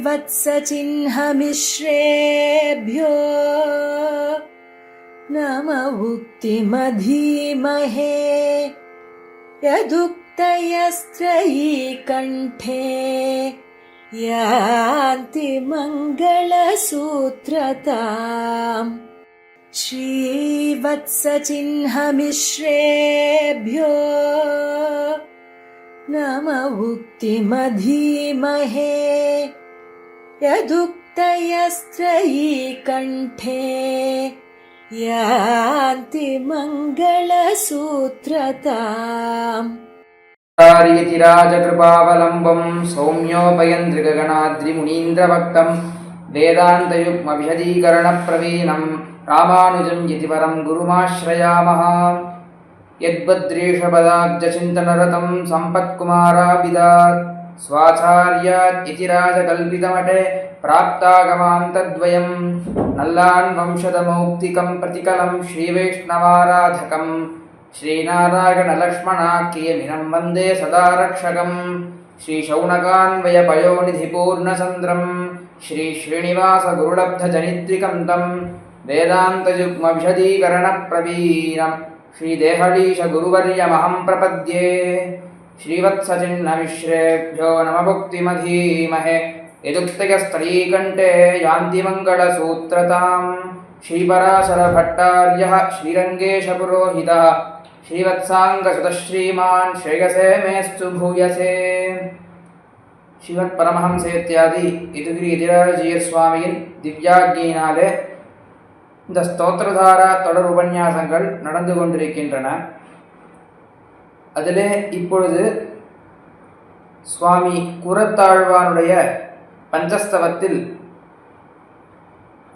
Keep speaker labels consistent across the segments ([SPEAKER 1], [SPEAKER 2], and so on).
[SPEAKER 1] श्रीवत्सचिह्नमिश्रेभ्यो नम उक्तिमधीमहे यदुक्तयस्त्रयी कण्ठे यान्ति मङ्गलसूत्रताम् श्रीवत्सचिह्नमिश्रेभ्यो नम उक्तिमधीमहे यदुक्तयस्त्रयी कण्ठे यान्ति मङ्गलसूत्रताम्
[SPEAKER 2] राजकृपावलम्बं सौम्योपयन्त्रिगगणाद्रिमुनीन्द्रभक्तं वेदान्तयुग्मविशदीकरणप्रवीणं रामानुजं यतिवरं गुरुमाश्रयामः। यद्बद्रीषपदाब्जचिन्तनरतं सम्पत्कुमाराभिदात् स्वाचार्यात् इति राजकल्पितमठे प्राप्तागमान्तद्वयं नल्लान् वंशदमौक्तिकं प्रतिकलं श्रीवैष्णवाराधकं श्रीनारायणलक्ष्मणाख्यमिनं वन्दे सदा रक्षकं श्रीशौनकान्वयपयोनिधिपूर्णचन्द्रं श्रीश्रीनिवासगुरुलब्धजनित्रिकं वेदान्तयुग्मविशदीकरणप्रवीणं श्रीदेहलीशगुरुवर्यमहं प्रपद्ये। श्रीवत्सचिह्नमिश्रेभ्यो नम भुक्तिमधीमहे यदुक्तयस्त्रयीकण्ठे यान्ति मङ्गलसूत्रताम्। श्रीपराशरभट्टार्यः श्रीरङ्गेशपुरोहितः श्रीवत्साङ्गसुतश्रीमान् श्रेयसे मेस्तु भूयसे। ஸ்ரீமத்பரமஹம்சேத்யாதி யதுகிரி யதிராஜஜீயர் சுவாமியின் திவ்யாக்ஞையினாலே இந்த ஸ்தோத்திரதாரா தொடர் உபன்யாசங்கள் நடந்து கொண்டிருக்கின்றன. அதிலே இப்பொழுது சுவாமி கூரத்தாழ்வானுடைய பஞ்சஸ்தவத்தில்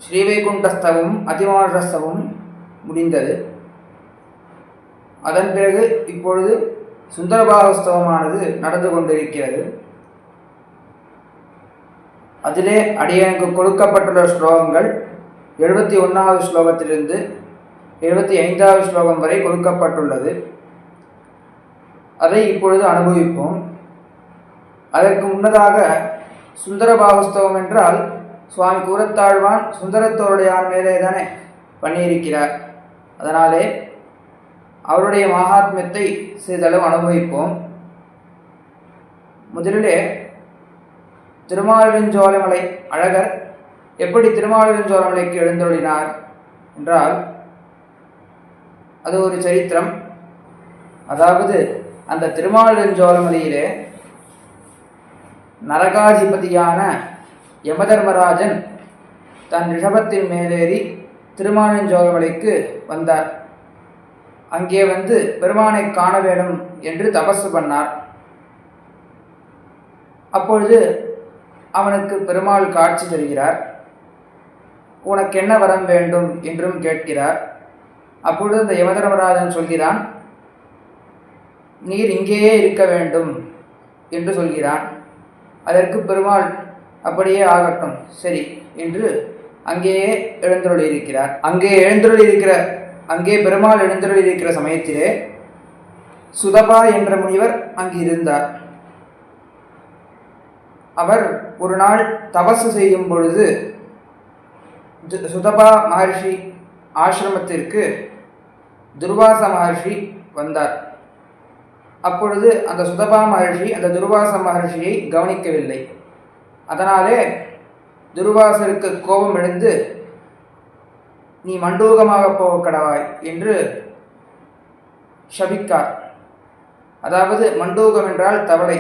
[SPEAKER 2] ஸ்ரீவைகுண்டஸ்தவமும் அதிமானுஷஸ்தவமும் முடிந்தது. அதன் பிறகு இப்பொழுது சுந்தரபாகஸ்தவமானது நடந்து கொண்டிருக்கிறது. அதிலே அடியனுக்கு கொடுக்கப்பட்டுள்ள ஸ்லோகங்கள் 71வது ஸ்லோகத்திலிருந்து 75வது ஸ்லோகம் வரை கொடுக்கப்பட்டுள்ளது. அதை இப்பொழுது அனுபவிப்போம். அதற்கு முன்னதாக சுந்தரபாகஸ்தவம் என்றால் சுவாமி கூரத்தாழ்வான் சுந்தரத்தோருடையான் மேலே தானே பண்ணியிருக்கிறார். அதனாலே அவருடைய மகாத்மியத்தை சிறிதளவு அனுபவிப்போம். முதலிலே திருமாலிருஞ்சோலைமலை அழகர் எப்படி திருமாலிருஞ்சோலைமலைக்கு எழுந்தருளினார் என்றால் அது ஒரு சரித்திரம். அதாவது அந்த திருமாலிருஞ்சோலைமலையிலே நரகாதிபதியான யமதர்மராஜன் தன் ரிஷபத்தின் மேலேறி திருமாலிருஞ்சோலைமலைக்கு வந்தார். அங்கே வந்து பெருமானை காண வேண்டும் என்று தபசு பண்ணார். அப்பொழுது அவனுக்கு பெருமாள் காட்சி தருகிறார். உனக்கு என்ன வரம் வேண்டும் என்றும் கேட்கிறார். அப்பொழுது அந்த யமதர்மராஜன் சொல்கிறான், நீர் இங்கேயே இருக்க வேண்டும் என்று சொல்கிறான். அதற்கு பெருமாள் அப்படியே ஆகட்டும் சரி என்று அங்கேயே எழுந்தருளியிருக்கிறார். அங்கே பெருமாள் எழுந்தருளியிருக்கிற சமயத்திலே சுதபா என்ற முனிவர் அங்கு இருந்தார். அவர் ஒரு நாள் தபசு செய்யும் பொழுது சுதபா மகர்ஷி ஆசிரமத்திற்கு துர்வாச மகர்ஷி வந்தார். அப்பொழுது அந்த சுதபா மகர்ஷி அந்த துர்வாச மகர்ஷியை கவனிக்கவில்லை. அதனாலே துர்வாசருக்கு கோபம் எழுந்து, நீ மண்டூகமாக போக கடவாய் என்று சபிக்கார். அதாவது மண்டூகம் என்றால் தவளை,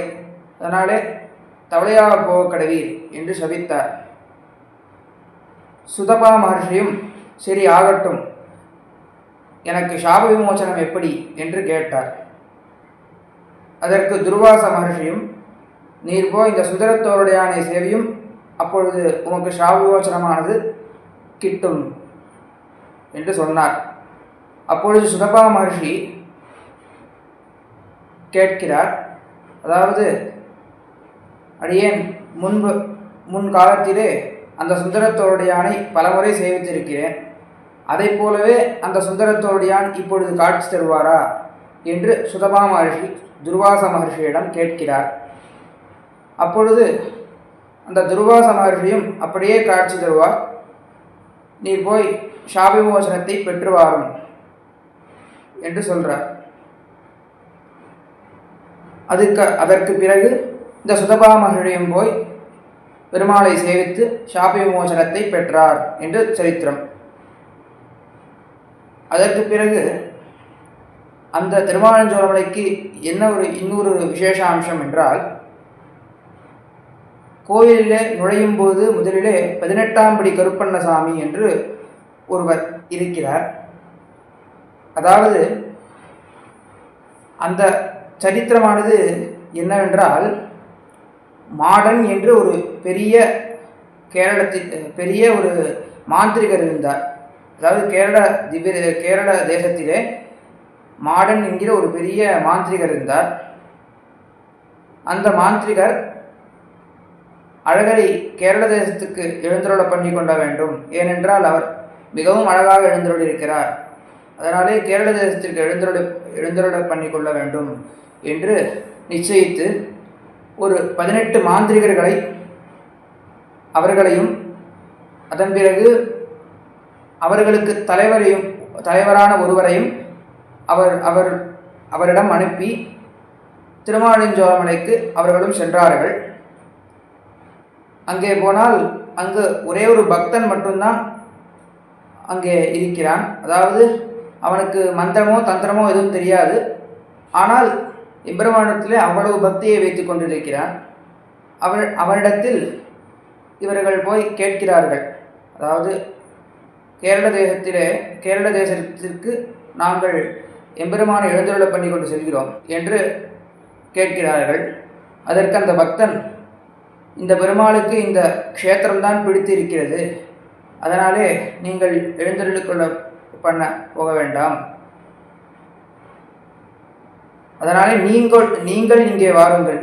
[SPEAKER 2] அதனாலே தவளையாக போக கடவீர் என்று சபித்தார். சுதபா மகர்ஷியும் சரி ஆகட்டும், எனக்கு சாப விமோசனம் எப்படி என்று கேட்டார். அதற்கு துர்வாச மகர்ஷியும், நீர் போய் இந்த சுந்தரத்தோருடையானை சேவியும், அப்பொழுது உமக்கு சாப விமோசனமானது கிட்டும் என்று சொன்னார். அப்பொழுது சுதபா மகர்ஷி கேட்கிறார், அதாவது அடியேன் முன் காலத்திலே அந்த சுந்தரத்தோருடையானை பலமுறை சேவித்திருக்கிறேன். அதை போலவே அந்த சுந்தரத்தோருடையான் இப்பொழுது காட்சி தருவாரா என்று சுதபா மகர்ஷி துர்வாச மகர்ஷியிடம் கேட்கிறார். அப்பொழுது அந்த துர்வாச மகர்ஷியும் அப்படியே காட்சி தருவார். நீர் போய் சாப விமோசனத்தை பெற்று வாரும் என்று சொல்றார். அதற்கு பிறகு இந்த சுதபா மகர்ஷியும் போய் பெருமாளை சேவித்து சாப விமோசனத்தை பெற்றார் என்று சரித்திரம். அதற்கு பிறகு அந்த திருமாலிருஞ்சோலைமலைக்கு என்ன இன்னொரு விசேஷ அம்சம் என்றால், கோயிலிலே நுழையும் போது முதலிலே 18ஆம் படி கருப்பண்ணசாமி என்று ஒருவர் இருக்கிறார். அதாவது அந்த சரித்திரமானது என்னவென்றால், மாடன் என்று ஒரு பெரிய ஒரு மாந்திரிகர் இருந்தார். அதாவது கேரள தேசத்திலே மாடன் என்கிற ஒரு பெரிய மாந்திரிகர் இருந்தார். அந்த மாந்திரிகர் அழகரை கேரள தேசத்துக்கு எழுந்தருள பண்ணி கொள்ள வேண்டும், ஏனென்றால் அவர் மிகவும் அழகாக எழுந்தருளிருக்கிறார், அதனாலே கேரள தேசத்திற்கு எழுந்தருள பண்ணி கொள்ள வேண்டும் என்று நிச்சயித்து ஒரு 18 மாந்திரிகர்களை அவர்களையும் அதன் பிறகு அவர்களுக்கு தலைவரான ஒருவரையும் அவரிடம் அனுப்பி திருமாலிருஞ்சோலைமலைக்கு அவர்களும் சென்றார்கள். அங்கே போனால் அங்கு ஒரே ஒரு பக்தன் மட்டும்தான் அங்கே இருக்கிறான். அதாவது அவனுக்கு மந்திரமோ தந்திரமோ எதுவும் தெரியாது. ஆனால் எம்பெருமானிடத்திலே அவ்வளவு பக்தியை வைத்து கொண்டிருக்கிறான். அவரிடத்தில் இவர்கள் போய் கேட்கிறார்கள். அதாவது கேரள தேசத்திற்கு நாங்கள் எம்பெருமானை எழுந்தருள பண்ணி கொண்டு செல்கிறோம் என்று கேட்கிறார்கள். அதற்கு அந்த பக்தன், இந்த பெருமாளுக்கு இந்த க்ஷேத்திரம்தான் பிடித்து இருக்கிறது, அதனாலே நீங்கள் எழுந்தருள பண்ண போக வேண்டாம், அதனாலே நீங்கள் இங்கே வாருங்கள்,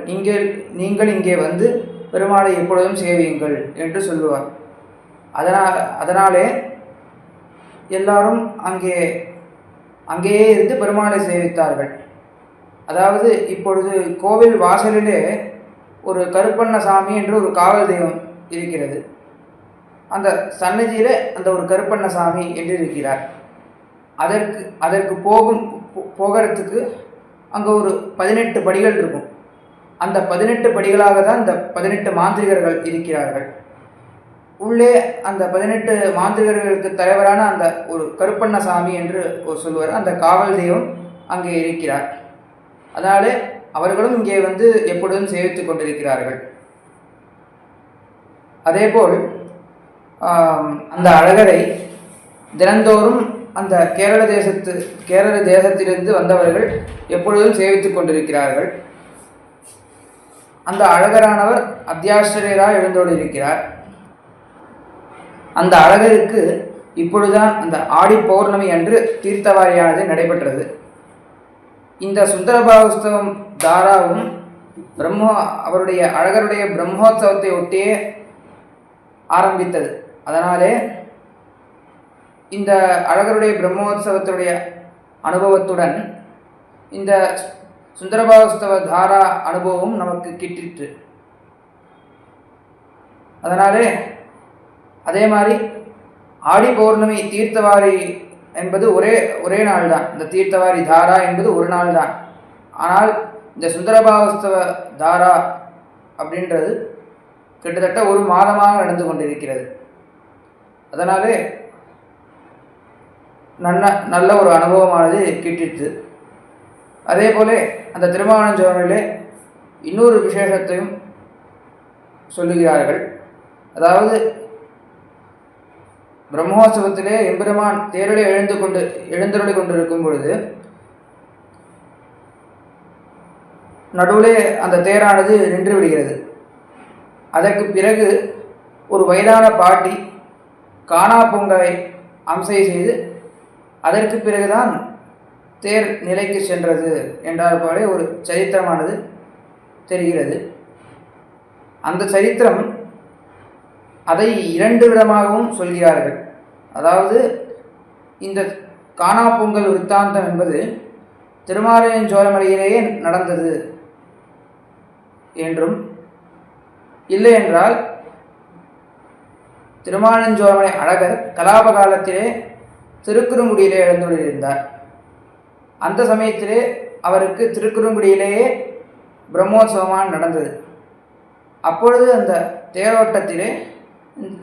[SPEAKER 2] நீங்கள் இங்கே வந்து பெருமாளை எப்பொழுதும் சேவியுங்கள் என்று சொல்லுவார். அதனாலே எல்லாரும் அங்கேயே இருந்து பெருமாளை சேவித்தார்கள். அதாவது இப்பொழுது கோவில் வாசலிலே ஒரு கருப்பண்ணசாமி என்று ஒரு காவல் தெய்வம் இருக்கிறது. அந்த சன்னதியிலே அந்த ஒரு கருப்பண்ணசாமி என்று இருக்கிறார். அதற்கு போகிறதுக்கு அங்கே ஒரு 18 படிகள் இருக்கும். அந்த 18 படிகளாக தான் இந்த 18 மாந்திரிகர்கள் இருக்கிறார்கள். உள்ளே அந்த 18 மாந்திரிகர்களுக்கு தலைவரான அந்த ஒரு கருப்பண்ணசாமி என்று சொல்லுவார், அந்த காவல் தெய்வம் அங்கே இருக்கிறார். அதனாலே அவர்களும் இங்கே வந்து எப்பொழுதும் சேவித்துக் கொண்டிருக்கிறார்கள். அதேபோல் அந்த அழகரை தினந்தோறும் அந்த கேரள தேசத்திலிருந்து வந்தவர்கள் எப்பொழுதும் சேவித்துக் கொண்டிருக்கிறார்கள். அந்த அழகரானவர் அத்தியாச்சரியராக எழுந்தோடியிருக்கிறார். அந்த அழகருக்கு இப்பொழுதுதான் அந்த ஆடி பௌர்ணமி அன்று தீர்த்தவாரியானது நடைபெற்றது. இந்த சுந்தரபாகோத்சவம் தாராவும் அவருடைய அழகருடைய பிரம்மோத்சவத்தை ஒட்டியே ஆரம்பித்தது. அதனாலே இந்த அழகருடைய பிரம்மோத்சவத்துடைய அனுபவத்துடன் இந்த சுந்தரபாகோத்சவ தாரா அனுபவம் நமக்கு கிட்டிற்று. அதனாலே அதே மாதிரி ஆடி பௌர்ணமி தீர்த்தவாரி என்பது ஒரே நாள் தான். இந்த தீர்த்தவாரி தாரா என்பது ஒரு நாள் தான். ஆனால் இந்த சுந்தரபாகோத்சவ தாரா அப்படின்றது கிட்டத்தட்ட ஒரு மாதமாக நடந்து கொண்டிருக்கிறது. அதனாலே நல்ல ஒரு அனுபவமானது கிட்டிற்று. அதே போல அந்த திருமாலிருஞ்சோலையிலே இன்னொரு விசேஷத்தையும் சொல்லுகிறார்கள். அதாவது பிரம்மோற்சவத்திலே எம்பெருமான் தேரிலே எழுந்தருளி கொண்டிருக்கும் பொழுது நடுவிலே அந்த தேரானது நின்று விடுகிறது. அதற்கு பிறகு ஒரு வயதான பாட்டி காணா பொங்கலை அம்சை செய்து அதற்கு பிறகுதான் தேர் நிலைக்கு சென்றது என்றால் போல ஒரு சரித்திரமானது தெரிகிறது. அந்த சரித்திரம் அதை 2 விதமாகவும் சொல்கிறார்கள். அதாவது இந்த காணா பொங்கல் விருத்தாந்தம் என்பது திருமாலிருஞ்சோலைமலையிலேயே நடந்தது என்றும், இல்லை என்றால் திருமாலிருஞ்சோலை அழகர் கலாப காலத்திலே திருக்குறுங்குடியிலே எழுந்துள்ளிருந்தார். அந்த சமயத்திலே அவருக்கு திருக்குறுங்குடியிலேயே பிரம்மோற்சவமாக நடந்தது. அப்பொழுது அந்த தேரோட்டத்திலே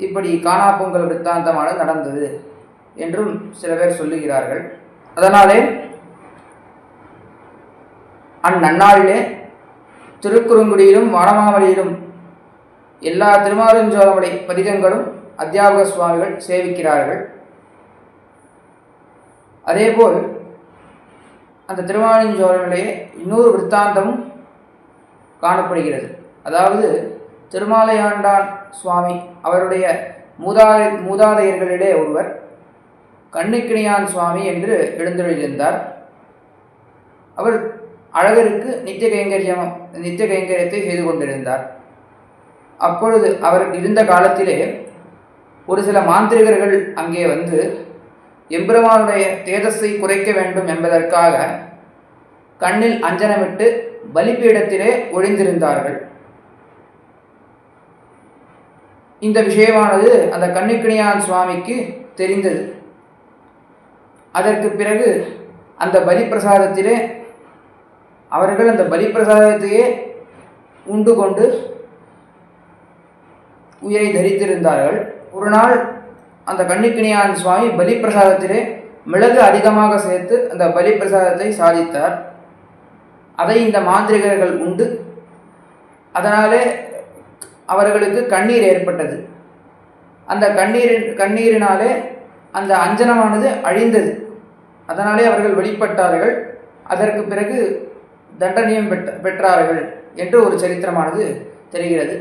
[SPEAKER 2] இப்படி காணாப்பொங்கல் விற்த்தாந்தமானது நடந்தது என்றும் சில பேர் சொல்லுகிறார்கள். அதனாலே அந்நன்னாளிலே திருக்குறுங்குடியிலும் வானமாமலையிலும் எல்லா திருமாலிருஞ்சோலை பதிகங்களும் அத்தியாபக சுவாமிகள் சேவிக்கிறார்கள். அதேபோல் அந்த திருமாலிருஞ்சோலையிலே இன்னொரு விற்த்தாந்தமும் காணப்படுகிறது. அதாவது திருமாலையாண்டான் சுவாமி அவருடைய மூதாதையர்களிலே ஒருவர் கண்ணிக்கிணியான் சுவாமி என்று எழுந்தருளியிருந்தார். அவர் அழகருக்கு நித்திய கைங்கரியத்தை செய்து கொண்டிருந்தார். அப்பொழுது அவர் இருந்த காலத்திலே ஒரு சில மாந்திரிகர்கள் அங்கே வந்து எம்பெருமானுடைய தேஜஸை குறைக்க வேண்டும் என்பதற்காக கண்ணில் அஞ்சனமிட்டு பலிப்பீடத்திலே ஒழிந்திருந்தார்கள். இந்த விஷயமானது அந்த கண்ணிக்கிணியான் சுவாமிக்கு தெரிந்தது. அதற்கு பிறகு அந்த பலிப்பிரசாதத்திலே அவர்கள் அந்த பலிப்பிரசாதத்தையே உண்டு கொண்டு உயிரை தரித்திருந்தார்கள். ஒரு நாள் அந்த கண்ணிக்கிணியான் சுவாமி பலிப்பிரசாதத்திலே மிளகு அதிகமாக சேர்த்து அந்த பலிப்பிரசாதத்தை சாதித்தார். அதை இந்த மாந்திரிகர்கள் உண்டு. அதனாலே அவர்களுக்கு கண்ணீர் ஏற்பட்டது. அந்த கண்ணீரினாலே அந்த அஞ்சனமானது அழிந்தது. அதனாலே அவர்கள் வெளிப்பட்டார்கள். அதற்கு பிறகு தண்டனையும் பெற்றார்கள் என்று ஒரு சரித்திரமானது தெரிகிறது.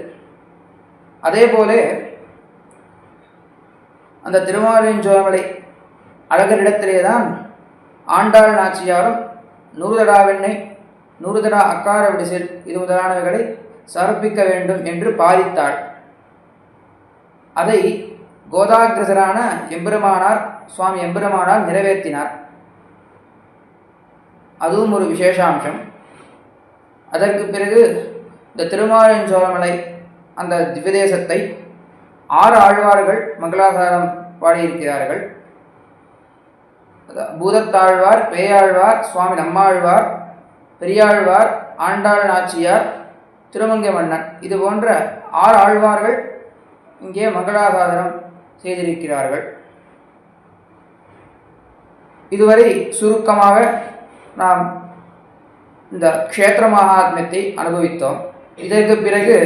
[SPEAKER 2] அதேபோல அந்த திருமாலிருஞ்சோலை அழகரிடத்திலே தான் ஆண்டாள் நாச்சியாரும் 100 தடா வெண்ணெய் 100 தடா அக்கார விடிசில் இது முதலானவைகளை சமர்ப்பிக்க வேண்டும் என்று பாதித்தாள். அதை கோதாகிரசரான சுவாமி எம்பெருமானார் நிறைவேற்றினார். அதுவும் ஒரு விசேஷாம்சம். அதற்கு பிறகு இந்த திருமாலிருஞ்சோலை அந்த திவ்யதேசத்தை 6 ஆழ்வார்கள் மங்களாசாரம் பாடியிருக்கிறார்கள். பூதத்தாழ்வார், பேயாழ்வார், சுவாமி நம்மாழ்வார், பெரியாழ்வார், ஆண்டாள் நாச்சியார், திருமங்கை மன்னன், இது போன்ற 6 ஆழ்வார்கள் இங்கே மங்களாசாதனம் செய்திருக்கிறார்கள். இதுவரை சுருக்கமாக நாம் இந்த க்ஷேத்திர மகாத்மியத்தை அனுபவித்தோம். இதற்கு பிறகு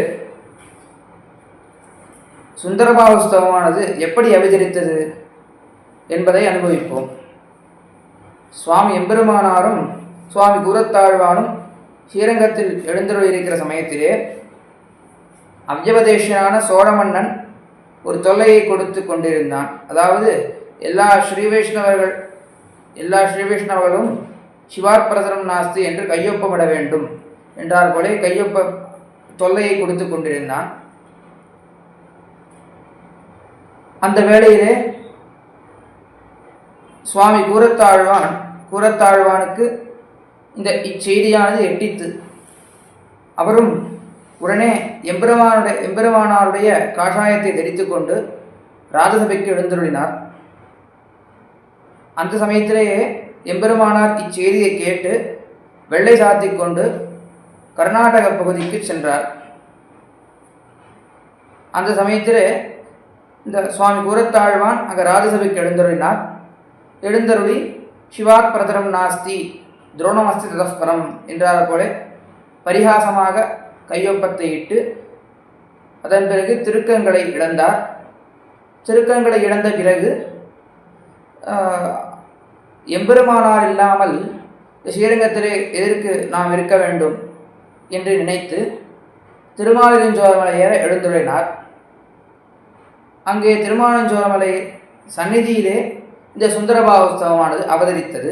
[SPEAKER 2] சுந்தரபாவஸ்தவமானது எப்படி அவதரித்தது என்பதை அனுபவிப்போம். சுவாமி எம்பெருமானாரும் சுவாமி கூரத்தாழ்வானும் ஸ்ரீரங்கத்தில் எழுந்தருளியிருக்கிற சமயத்திலே அவ்யவதேசியான சோழ மன்னன் ஒரு தொல்லையை கொடுத்து கொண்டிருந்தான். அதாவது எல்லா ஸ்ரீவைஷ்ணவர்களும் சிவார்ப்பிரசனம் நாஸ்தி என்று கையொப்பமிட வேண்டும் என்றார் போலே தொல்லையை கொடுத்து கொண்டிருந்தான். அந்த வேளையிலே சுவாமி கூரத்தாழ்வானுக்கு இந்த இச்செய்தியானது எட்டித்து. அவரும் உடனே எம்பெருமானாருடைய காஷாயத்தை தரித்து கொண்டு ராஜசபைக்கு எழுந்தருளினார். அந்த சமயத்திலேயே எம்பெருமானார் இச்செய்தியை கேட்டு வெள்ளை சாத்தி கொண்டு கர்நாடக பகுதிக்கு சென்றார். அந்த சமயத்திலே இந்த சுவாமி கூரத்தாழ்வான் அங்கே ராஜசபைக்கு எழுந்தருளினார். எழுந்தருளி சிவாத் பிரதரம் நாஸ்தி துரோணமஸ்தி ததஸ்பரம் என்றார் போல பரிகாசமாக கையொப்பத்தை இட்டு அதன் பிறகு திருக்கங்களை இழந்தார். திருக்கங்களை இழந்த பிறகு எம்பெருமானார் இல்லாமல் ஸ்ரீரங்கத்திலே எதற்கு நாம் இருக்க வேண்டும் என்று நினைத்து திருமாலிருஞ்சோலை ஏற எழுந்துள்ளினார். அங்கே திருமாலிருஞ்சோலை சந்நிதியிலே இந்த சுந்தரபாவஸ்தவமானது அவதரித்தது.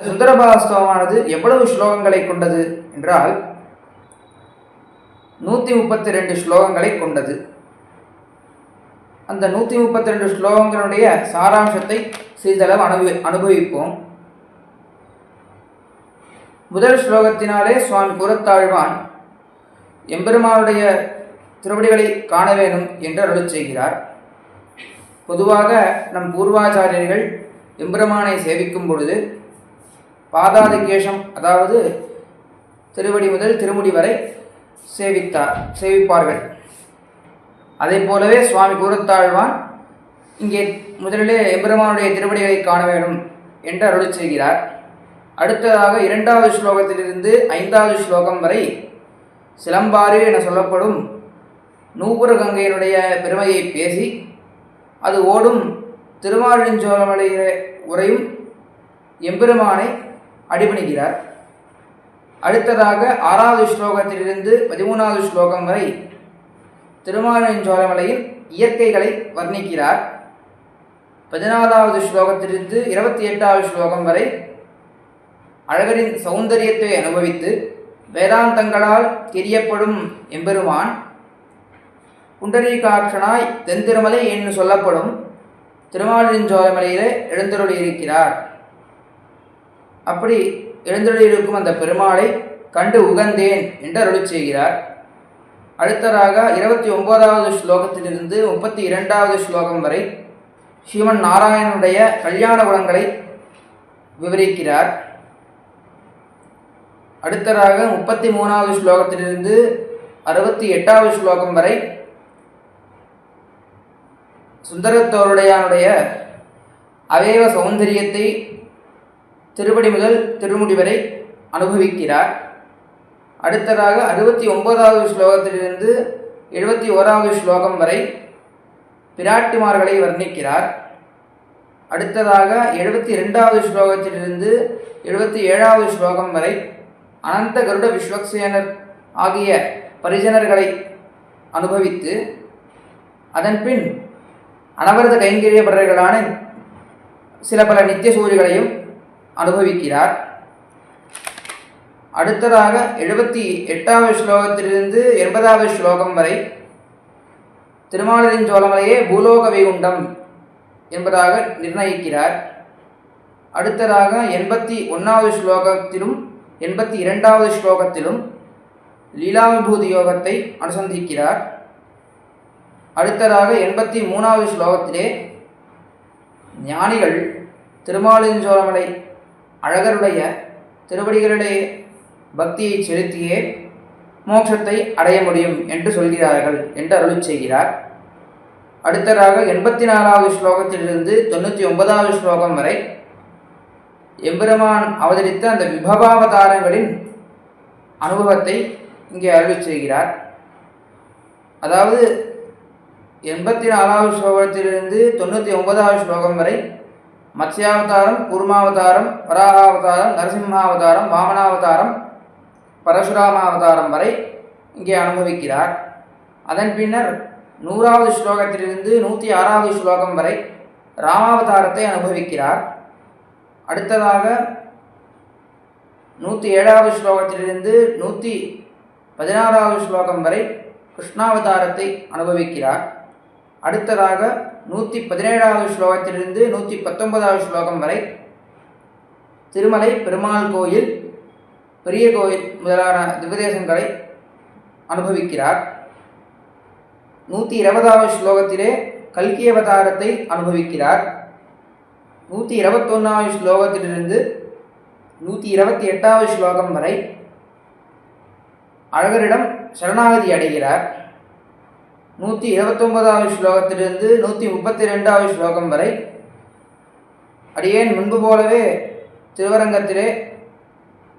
[SPEAKER 2] சுந்தரபாவஸ்தவமானது எவ்வளவு ஸ்லோகங்களை கொண்டது என்றால் 132 ஸ்லோகங்களை கொண்டது. அந்த 132 ஸ்லோகங்களுடைய சாராம்சத்தை சிறிதளவு அனுபவிப்போம். முதல் ஸ்லோகத்தினாலே சுவாமி கூரத்தாழ்வான் எம்பெருமானுடைய திருவடிகளை காண வேணும் என்று அருளச் செய்கிறார். பொதுவாக நம் பூர்வாச்சாரியர்கள் எம்பெருமானை சேவிக்கும் பொழுது பாதாதி கேசம், அதாவது திருவடி முதல் திருமுடி வரை சேவிப்பார்கள். அதை போலவே சுவாமி கூரத்தாழ்வான் இங்கே முதலிலே எம்பெருமானுடைய திருவடிகளை காண வேண்டும் என்று அருள் செய்கிறார். அடுத்ததாக 2வது ஸ்லோகத்திலிருந்து 5வது ஸ்லோகம் வரை சிலம்பாறு என சொல்லப்படும் நூபுர கங்கையினுடைய பெருமையை பேசி அது ஓடும் திருமாலிருஞ்சோலமலையில உரையும் எம்பெருமானை அடிபணிகிறார். அடுத்ததாக 6வது ஸ்லோகத்திலிருந்து 13வது ஸ்லோகம் வரை திருமாலிருஞ்சோலமலையின் இயற்கைகளை வர்ணிக்கிறார். 14வது ஸ்லோகத்திலிருந்து 28வது ஸ்லோகம் வரை அழகரின் சௌந்தரியத்தை அனுபவித்து வேதாந்தங்களால் தெரியப்படும் எம்பெருமான் புண்டரீகாட்சனாய் தென்திருமலை என்று சொல்லப்படும் திருமாலிருஞ்சோலமலையிலே எழுந்தருளியிருக்கிறார். அப்படி எழுந்தருளியிருக்கும் அந்த பெருமாளை கண்டு உகந்தேன் என்று அருள் செய்கிறார். அடுத்ததாக 29வது ஸ்லோகத்திலிருந்து 32வது ஸ்லோகம் வரை ஸ்ரீமன் நாராயணனுடைய கல்யாண குணங்களை விவரிக்கிறார். அடுத்ததாக 33வது ஸ்லோகத்திலிருந்து 68வது ஸ்லோகம் வரை சுந்தரத்தோருடையானுடைய அவேவ சௌந்தரியத்தை திருவடி முதல் திருமுடி வரை அனுபவிக்கிறார். அடுத்ததாக 69வது ஸ்லோகத்திலிருந்து 71வது ஸ்லோகம் வரை பிராட்டிமார்களை வர்ணிக்கிறார். அடுத்ததாக 72வது ஸ்லோகத்திலிருந்து 77வது ஸ்லோகம் வரை அனந்த கருட விஸ்வக்சேனர் ஆகிய பரிஜனர்களை அனுபவித்து அதன்பின் அனவரத கைங்கரியபரர்களான சில பல நித்திய சூரிகளையும் அனுபவிக்கிறார். அடுத்ததாக 78வது ஸ்லோகத்திலிருந்து 80வது ஸ்லோகம் வரை திருமாலிருஞ்சோலமலையே பூலோக வைகுண்டம் என்பதாக நிர்ணயிக்கிறார். அடுத்ததாக 81வது ஸ்லோகத்திலும் 82வது ஸ்லோகத்திலும் லீலாவிபூதி யோகத்தை அனுசந்திக்கிறார். அடுத்ததாக 83வது ஸ்லோகத்திலே ஞானிகள் திருமாலிருஞ்சோலமலை அழகருடைய திருவடிகளிடையே பக்தியை செலுத்தியே மோட்சத்தை அடைய முடியும் என்று சொல்கிறார்கள் என்று அருள் செய்கிறார். அடுத்ததாக 84வது ஸ்லோகத்திலிருந்து 99வது ஸ்லோகம் வரை எம்பெருமான் அவதரித்த அந்த விபவாவதாரங்களின் அனுபவத்தை இங்கே அருள் செய்கிறார். அதாவது 84வது ஸ்லோகத்திலிருந்து 99வது ஸ்லோகம் வரை மத்ஸ்யாவதாரம், கூர்மாவதாரம், வராகாவதாரம், நரசிம்மாவதாரம், வாமனாவதாரம், பரசுராமாவதாரம் வரை இங்கே அனுபவிக்கிறார். அதன் பின்னர் 100வது ஸ்லோகத்திலிருந்து 106வது ஸ்லோகம் வரை ராமாவதாரத்தை அனுபவிக்கிறார். அடுத்ததாக 107வது ஸ்லோகத்திலிருந்து 116வது ஸ்லோகம் வரை கிருஷ்ணாவதாரத்தை அனுபவிக்கிறார். அடுத்ததாக 117வது ஸ்லோகத்திலிருந்து 119வது ஸ்லோகம் வரை திருமலை பெருமாள் கோயில், பெரிய கோயில் முதலான திவ்யதேசங்களை அனுபவிக்கிறார். 120வது ஸ்லோகத்திலே கல்கி அவதாரத்தை அனுபவிக்கிறார். 121வது ஸ்லோகத்திலிருந்து 128வது ஸ்லோகம் வரை அழகரிடம் சரணாகதி அடைகிறார். 129வது ஸ்லோகத்திலிருந்து 132வது ஸ்லோகம் வரை அடியேன் முன்பு போலவே திருவரங்கத்திலே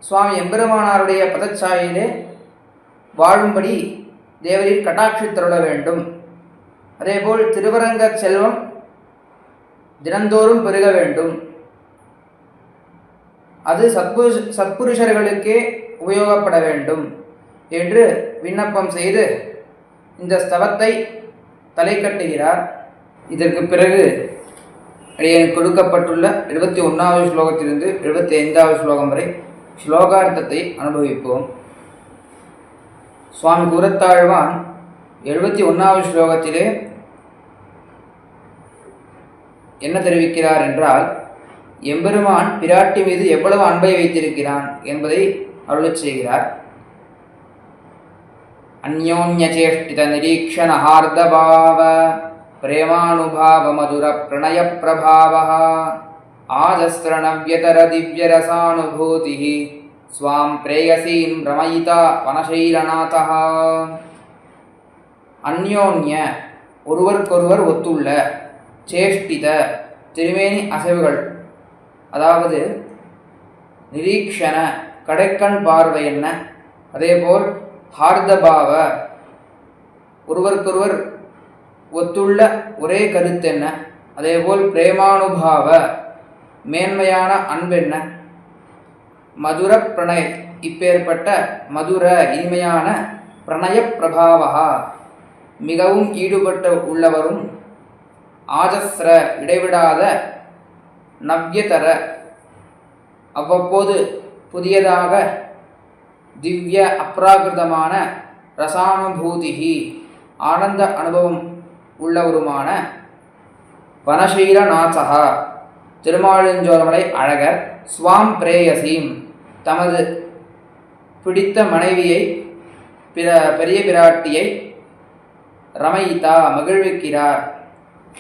[SPEAKER 2] சுவாமி எம்பெருமானாருடைய பதச்சாயிலே வாழும்படி தேவரீர் கட்டாட்சித்தருள வேண்டும், அதேபோல் திருவரங்க செல்வம் தினந்தோறும் பெருக வேண்டும், அது சத்புருஷர்களுக்கே உபயோகப்பட வேண்டும் என்று விண்ணப்பம் செய்து இந்த ஸ்தவத்தை தலை கட்டுகிறார். இதற்கு பிறகு அடியேன் கொடுக்கப்பட்டுள்ள 71வது ஸ்லோகத்திலிருந்து 75வது ஸ்லோகம் வரை ஸ்லோகார்த்தத்தை அனுபவிப்போம். சுவாமி கூரத்தாழ்வான் 71வது ஸ்லோகத்திலே என்ன தெரிவிக்கிறார் என்றால், எம்பெருமான் பிராட்டி மீது எவ்வளவு அன்பை வைத்திருக்கிறான் என்பதை அருளச் செய்கிறார். அந்யோன்யசேஷ்டித நிரீக்ஷண ஹார்தபாவ प्रेमानुभावमधुरप्रणयप्रभावः आजस्रणव्यतरदिव्यरसानुभूतिः स्वां प्रेयसीं रमयिता वनशैलनाथः. அந்யோன்ய ஒருவருக்கொருவர் ஒத்துள்ள சேஷ்டித திருமேனி அசைவுகள், அதாவது நிரீக்ஷண கடைக்கண் பார்வை என்ன, அதேபோல் ஹார்தபாவ ஒருவருக்கொருவர் ஒத்துள்ள ஒரே கருத்தென்ன, அதேபோல் பிரேமானுபாவ மேன்மையான அன்பென்ன, மதுர பிரணய இப்பேற்பட்ட மதுர இனிமையான பிரணய பிரபாவா மிகவும் ஈடுபட்ட உள்ளவரும், ஆஜஸ்ர இடைவிடாத, நவ்யதர அவ்வப்போது புதியதாக, திவ்ய அப்ராகிருதமான, ரசானுபூதிகி ஆனந்த அனுபவம் உள்ளவருமான வனசைலநாதா திருமாலிருஞ்சோலைமலை அழகர் ஸ்வாம் பிரேயசீம் தமது பிடித்த மனைவியை பெரிய பிராட்டியை ரமயிதா மகிழ்விக்கிறார்.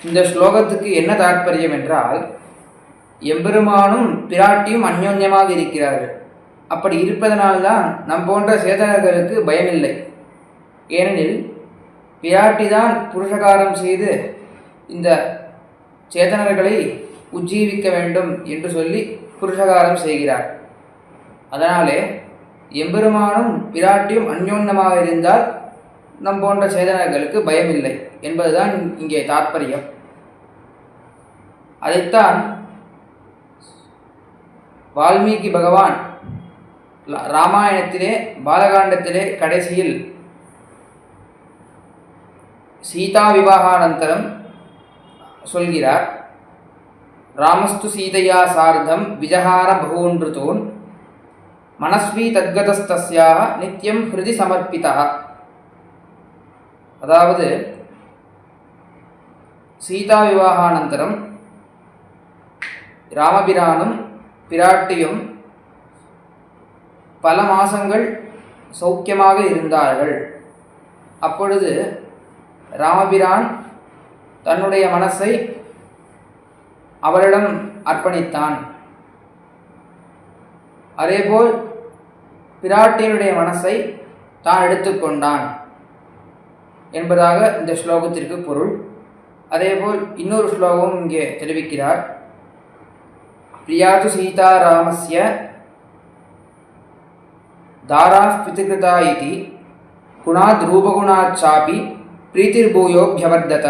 [SPEAKER 2] இந்த ஸ்லோகத்துக்கு என்ன தாற்பயம் என்றால், எம்பெருமானும் பிராட்டியும் அந்யோன்யமாக இருக்கிறார்கள். அப்படி இருப்பதனால்தான் நம் போன்ற சேதனர்களுக்கு பயமில்லை. ஏனெனில் பிராட்டி தான் புருஷகாரம் செய்து இந்த சேதனர்களை உஜ்ஜீவிக்க வேண்டும் என்று சொல்லி புருஷகாரம் செய்கிறார். அதனாலே எம்பெருமானும் பிராட்டியும் அந்யோன்யமாக இருந்தால் நம் போன்ற சேதனர்களுக்கு பயமில்லை என்பதுதான் இங்கே தாற்பயம். அதைத்தான் வால்மீகி பகவான் ராமாயணத்திலே பாலகாண்டத்திலே கடைசியில் சீதா விவாகானந்தரம் சொல்கிறார். ராமஸ்து சீதையா சார்த்தம் விஜஹார பகூன்ருதூன் மனஸ்வி தத்கதஸ்தஸ்யாக நித்யம் ஹிருதி சமர்ப்பிதா. அதாவது சீதா விவாகானந்தரம் ராமபிரானும் பிராட்டியும் பல மாசங்கள் சௌக்கியமாக இருந்தார்கள். அப்பொழுது ராமபிரான் தன்னுடைய மனசை அவரிடம் அர்ப்பணித்தான். அதேபோல் பிராட்டியினுடைய மனசை தான் எடுத்துக்கொண்டான் என்பதாக இந்த ஸ்லோகத்திற்கு பொருள். அதேபோல் இன்னொரு ஸ்லோகம் இங்கே தெரிவிக்கிறார். பிரியாது சீதாராமஸ்ய தாரா பிதிகிருதா இதி குணாத் ரூபகுணாச்சாபி பிரீத்திர்பூயோப்யவர்தத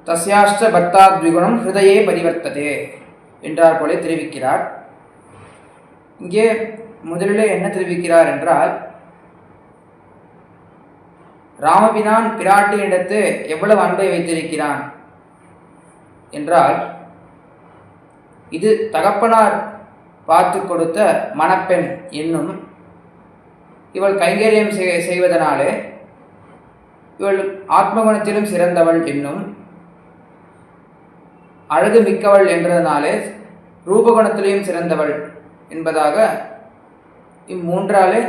[SPEAKER 2] தஸ்யாஷ்ட பர்த்தாத்விகுணம் ஹிருதயே பரிவர்த்ததே என்றார் போல தெரிவிக்கிறார். இங்கே முதலிலே என்ன தெரிவிக்கிறார் என்றால், ராமபிரான் பிராட்டியிடத்து எவ்வளவு அன்பை வைத்திருக்கிறான் என்றால், இது தகப்பனார் பார்த்து கொடுத்த மணப்பெண் என்னும் இவள் கைங்கரியம் செய்வதனாலே இவள் ஆத்மகுணத்திலும் சிறந்தவள் என்னும், அழகு மிக்கவள் என்றதனாலே ரூபகுணத்திலேயும் சிறந்தவள் என்பதாக இம்மூன்றாலே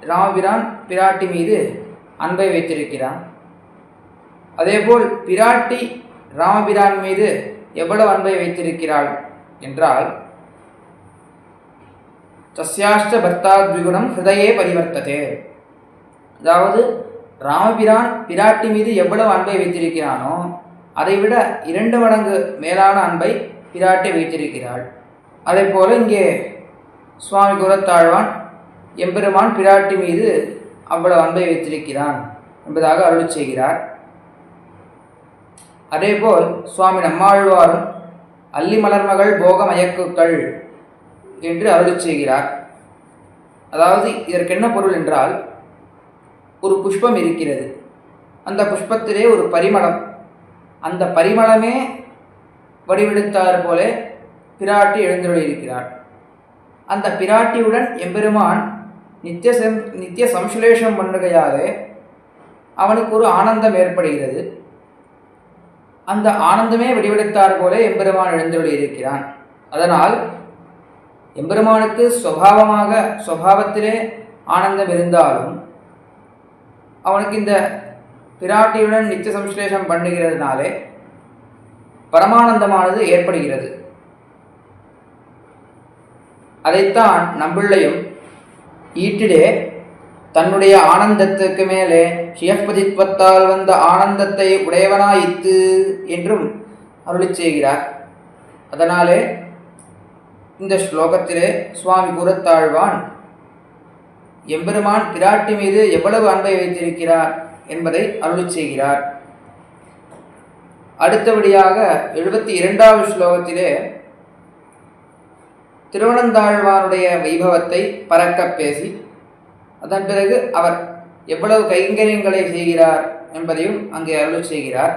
[SPEAKER 2] ராமபிரான் பிராட்டி மீது அன்பை வைத்திருக்கிறான். அதேபோல் பிராட்டி ராமபிரான் மீது எவ்வளவு அன்பை வைத்திருக்கிறாள் என்றால், தஸ்யாஷ்ட பர்த்தாத்விகுணம் ஹிருதயே பரிவர்த்ததே. அதாவது ராமபிரான் பிராட்டி மீது எவ்வளவு அன்பை வைத்திருக்கிறானோ அதைவிட 2 மடங்கு மேலான அன்பை பிராட்டி வைத்திருக்கிறாள். அதே போல இங்கே சுவாமி குலத்தாழ்வான் எம்பெருமான் பிராட்டி மீது அவ்வளவு அன்பை வைத்திருக்கிறான் என்பதாக அருள் செய்கிறார். அதேபோல் சுவாமி நம்மாழ்வாரும் அல்லி மலர்மகள் போக மயக்குக்கள் என்று அருள் செய்கிறார். அதாவது இதற்கு என்ன பொருள் என்றால், ஒரு புஷ்பம் இருக்கிறது, அந்த புஷ்பத்திலே ஒரு பரிமளம், அந்த பரிமளமே வடிவெடுத்தார் போல பிராட்டி எழுந்தருளியிருக்கிறார். அந்த பிராட்டியுடன் எம்பெருமான் நித்திய சம்சுலேஷம் பண்ணுகையாலே அவனுக்கு ஒரு ஆனந்தம் ஏற்படுகிறது. அந்த ஆனந்தமே வடிவெடுத்தார் போல எம்பெருமான் எழுந்தருளியிருக்கிறான். அதனால் எம்பெருமானுக்கு சுபாவத்திலே ஆனந்தம் இருந்தாலும் அவனுக்கு இந்த பிராட்டியுடன் நித்திய சம்ஸ்லேஷம் பண்ணுகிறதுனாலே பரமானந்தமானது ஏற்படுகிறது. அதைத்தான் நம்பிள்ளையும் ஈட்டிலே தன்னுடைய ஆனந்தத்துக்கு மேலே சியப்பதித்வத்தால் வந்த ஆனந்தத்தை உடையவனாயித்து என்றும் அருளி செய்கிறார். அதனாலே இந்த ஸ்லோகத்திலே சுவாமி கூறத்தாழ்வான் எம்பெருமான் பிராட்டி மீது எவ்வளவு அன்பை வைத்திருக்கிறார் என்பதை அருளி செய்கிறார். அடுத்தபடியாக 72வது ஸ்லோகத்திலே திருவனந்தாழ்வானுடைய வைபவத்தை பறக்க பேசி அதன் பிறகு அவர் எவ்வளவு கைங்கரியங்களை செய்கிறார் என்பதையும் அங்கே அருளி செய்கிறார்.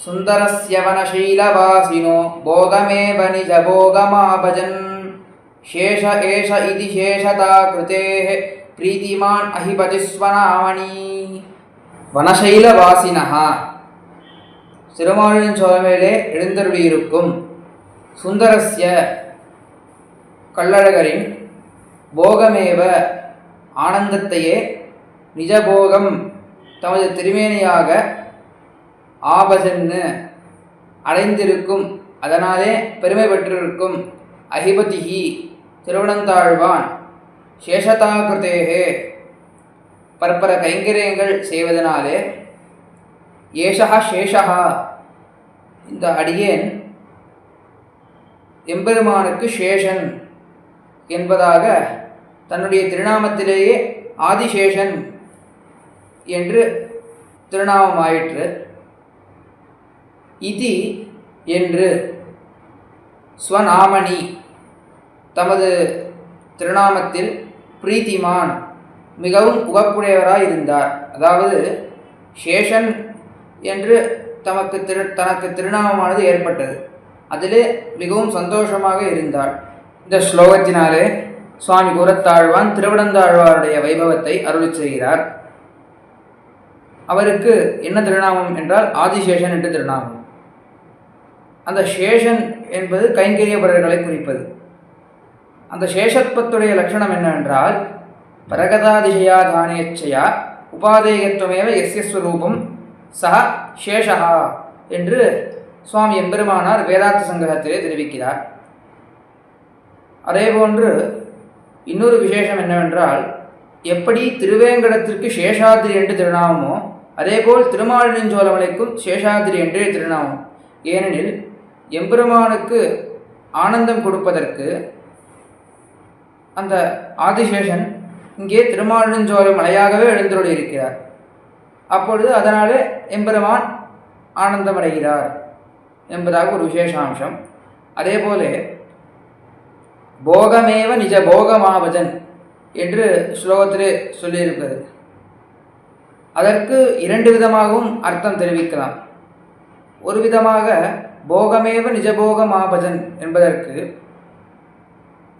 [SPEAKER 2] சுந்தரஸ்யவனசீலவாசினோ போகமேவ நிஜ போகமாபஜன் சேஷ ஏஷ இதி சேஷதா கிருதேஹ பிரீதிமான் அஹிபதிஸ்வனாமணி. வனசைலவாசினஹா திருமாலின் சோழமேலே எழுந்தருளியிருக்கும் சுந்தரஸ்ய கள்ளழகரின் போகமேவ ஆனந்தத்தையே நிஜபோகம் தமது திருமேனியாக ஆபசன்னு அடைந்திருக்கும், அதனாலே பெருமை பெற்றிருக்கும் அஹிபதிஹி திருவனந்தாழ்வான் சேஷதாகிருதேகே பரப்பர கைங்கரியங்கள் செய்வதனாலே ஏஷா சேஷா இந்த அடியேன் எம்பெருமானுக்கு சேஷன் என்பதாக தன்னுடைய திருநாமத்திலேயே ஆதிசேஷன் என்று திருநாமமாயிற்று. இதி என்று ஸ்வநாமணி தமது திருநாமத்தில் பிரீத்திமான் மிகவும் உகப்புடையவராயிருந்தார். அதாவது சேஷன் என்று தனக்கு திருநாமமானது ஏற்பட்டது, அதிலே மிகவும் சந்தோஷமாக இருந்தார். இந்த ஸ்லோகத்தினாலே சுவாமி கூறத்தாழ்வான் திருவனந்தாழ்வாருடைய வைபவத்தை அருளி செய்கிறார். அவருக்கு என்ன திருநாமம் என்றால் ஆதிசேஷன் என்று திருநாமம். அந்த சேஷன் என்பது கைங்கரியபரர்களை குறிப்பது. அந்த சேஷத்வத்துடைய லட்சணம் என்னவென்றால் பரகதாதிசயாதானேச்சையா உபாதேயத்துவமேவ எஸ்ய ஸ்வரூபம் சஹ சேஷா என்று சுவாமி எம்பெருமானார் வேதாந்த சங்கிரகத்திலே தெரிவிக்கிறார். அதேபோன்று இன்னொரு விசேஷம் என்னவென்றால் எப்படி திருவேங்கடத்திற்கு சேஷாதிரி என்று திருநாமமோ அதேபோல் திருமாலிருஞ்சோலமலைக்கும் சேஷாதிரி என்றே திருநாமம். ஏனெனில் எம்பெருமானுக்கு ஆனந்தம் கொடுப்பதற்கு அந்த ஆதிசேஷன் இங்கே திருமாலிருஞ்சோலை மலையாகவே எழுந்தருளி இருக்கிறார். அப்பொழுது அதனாலே எம்பெருமான் ஆனந்தமடைகிறார் என்பதாக ஒரு விசேஷாம்சம். அதேபோல போகமேவ நிஜ போகமாவதன் என்று ஸ்லோகத்திலே சொல்லியிருப்பது, அதற்கு இரண்டு விதமாகவும் அர்த்தம் தெரிவிக்கலாம். ஒரு விதமாக போகமேவ நிஜபோகமாபஜன் என்பதற்கு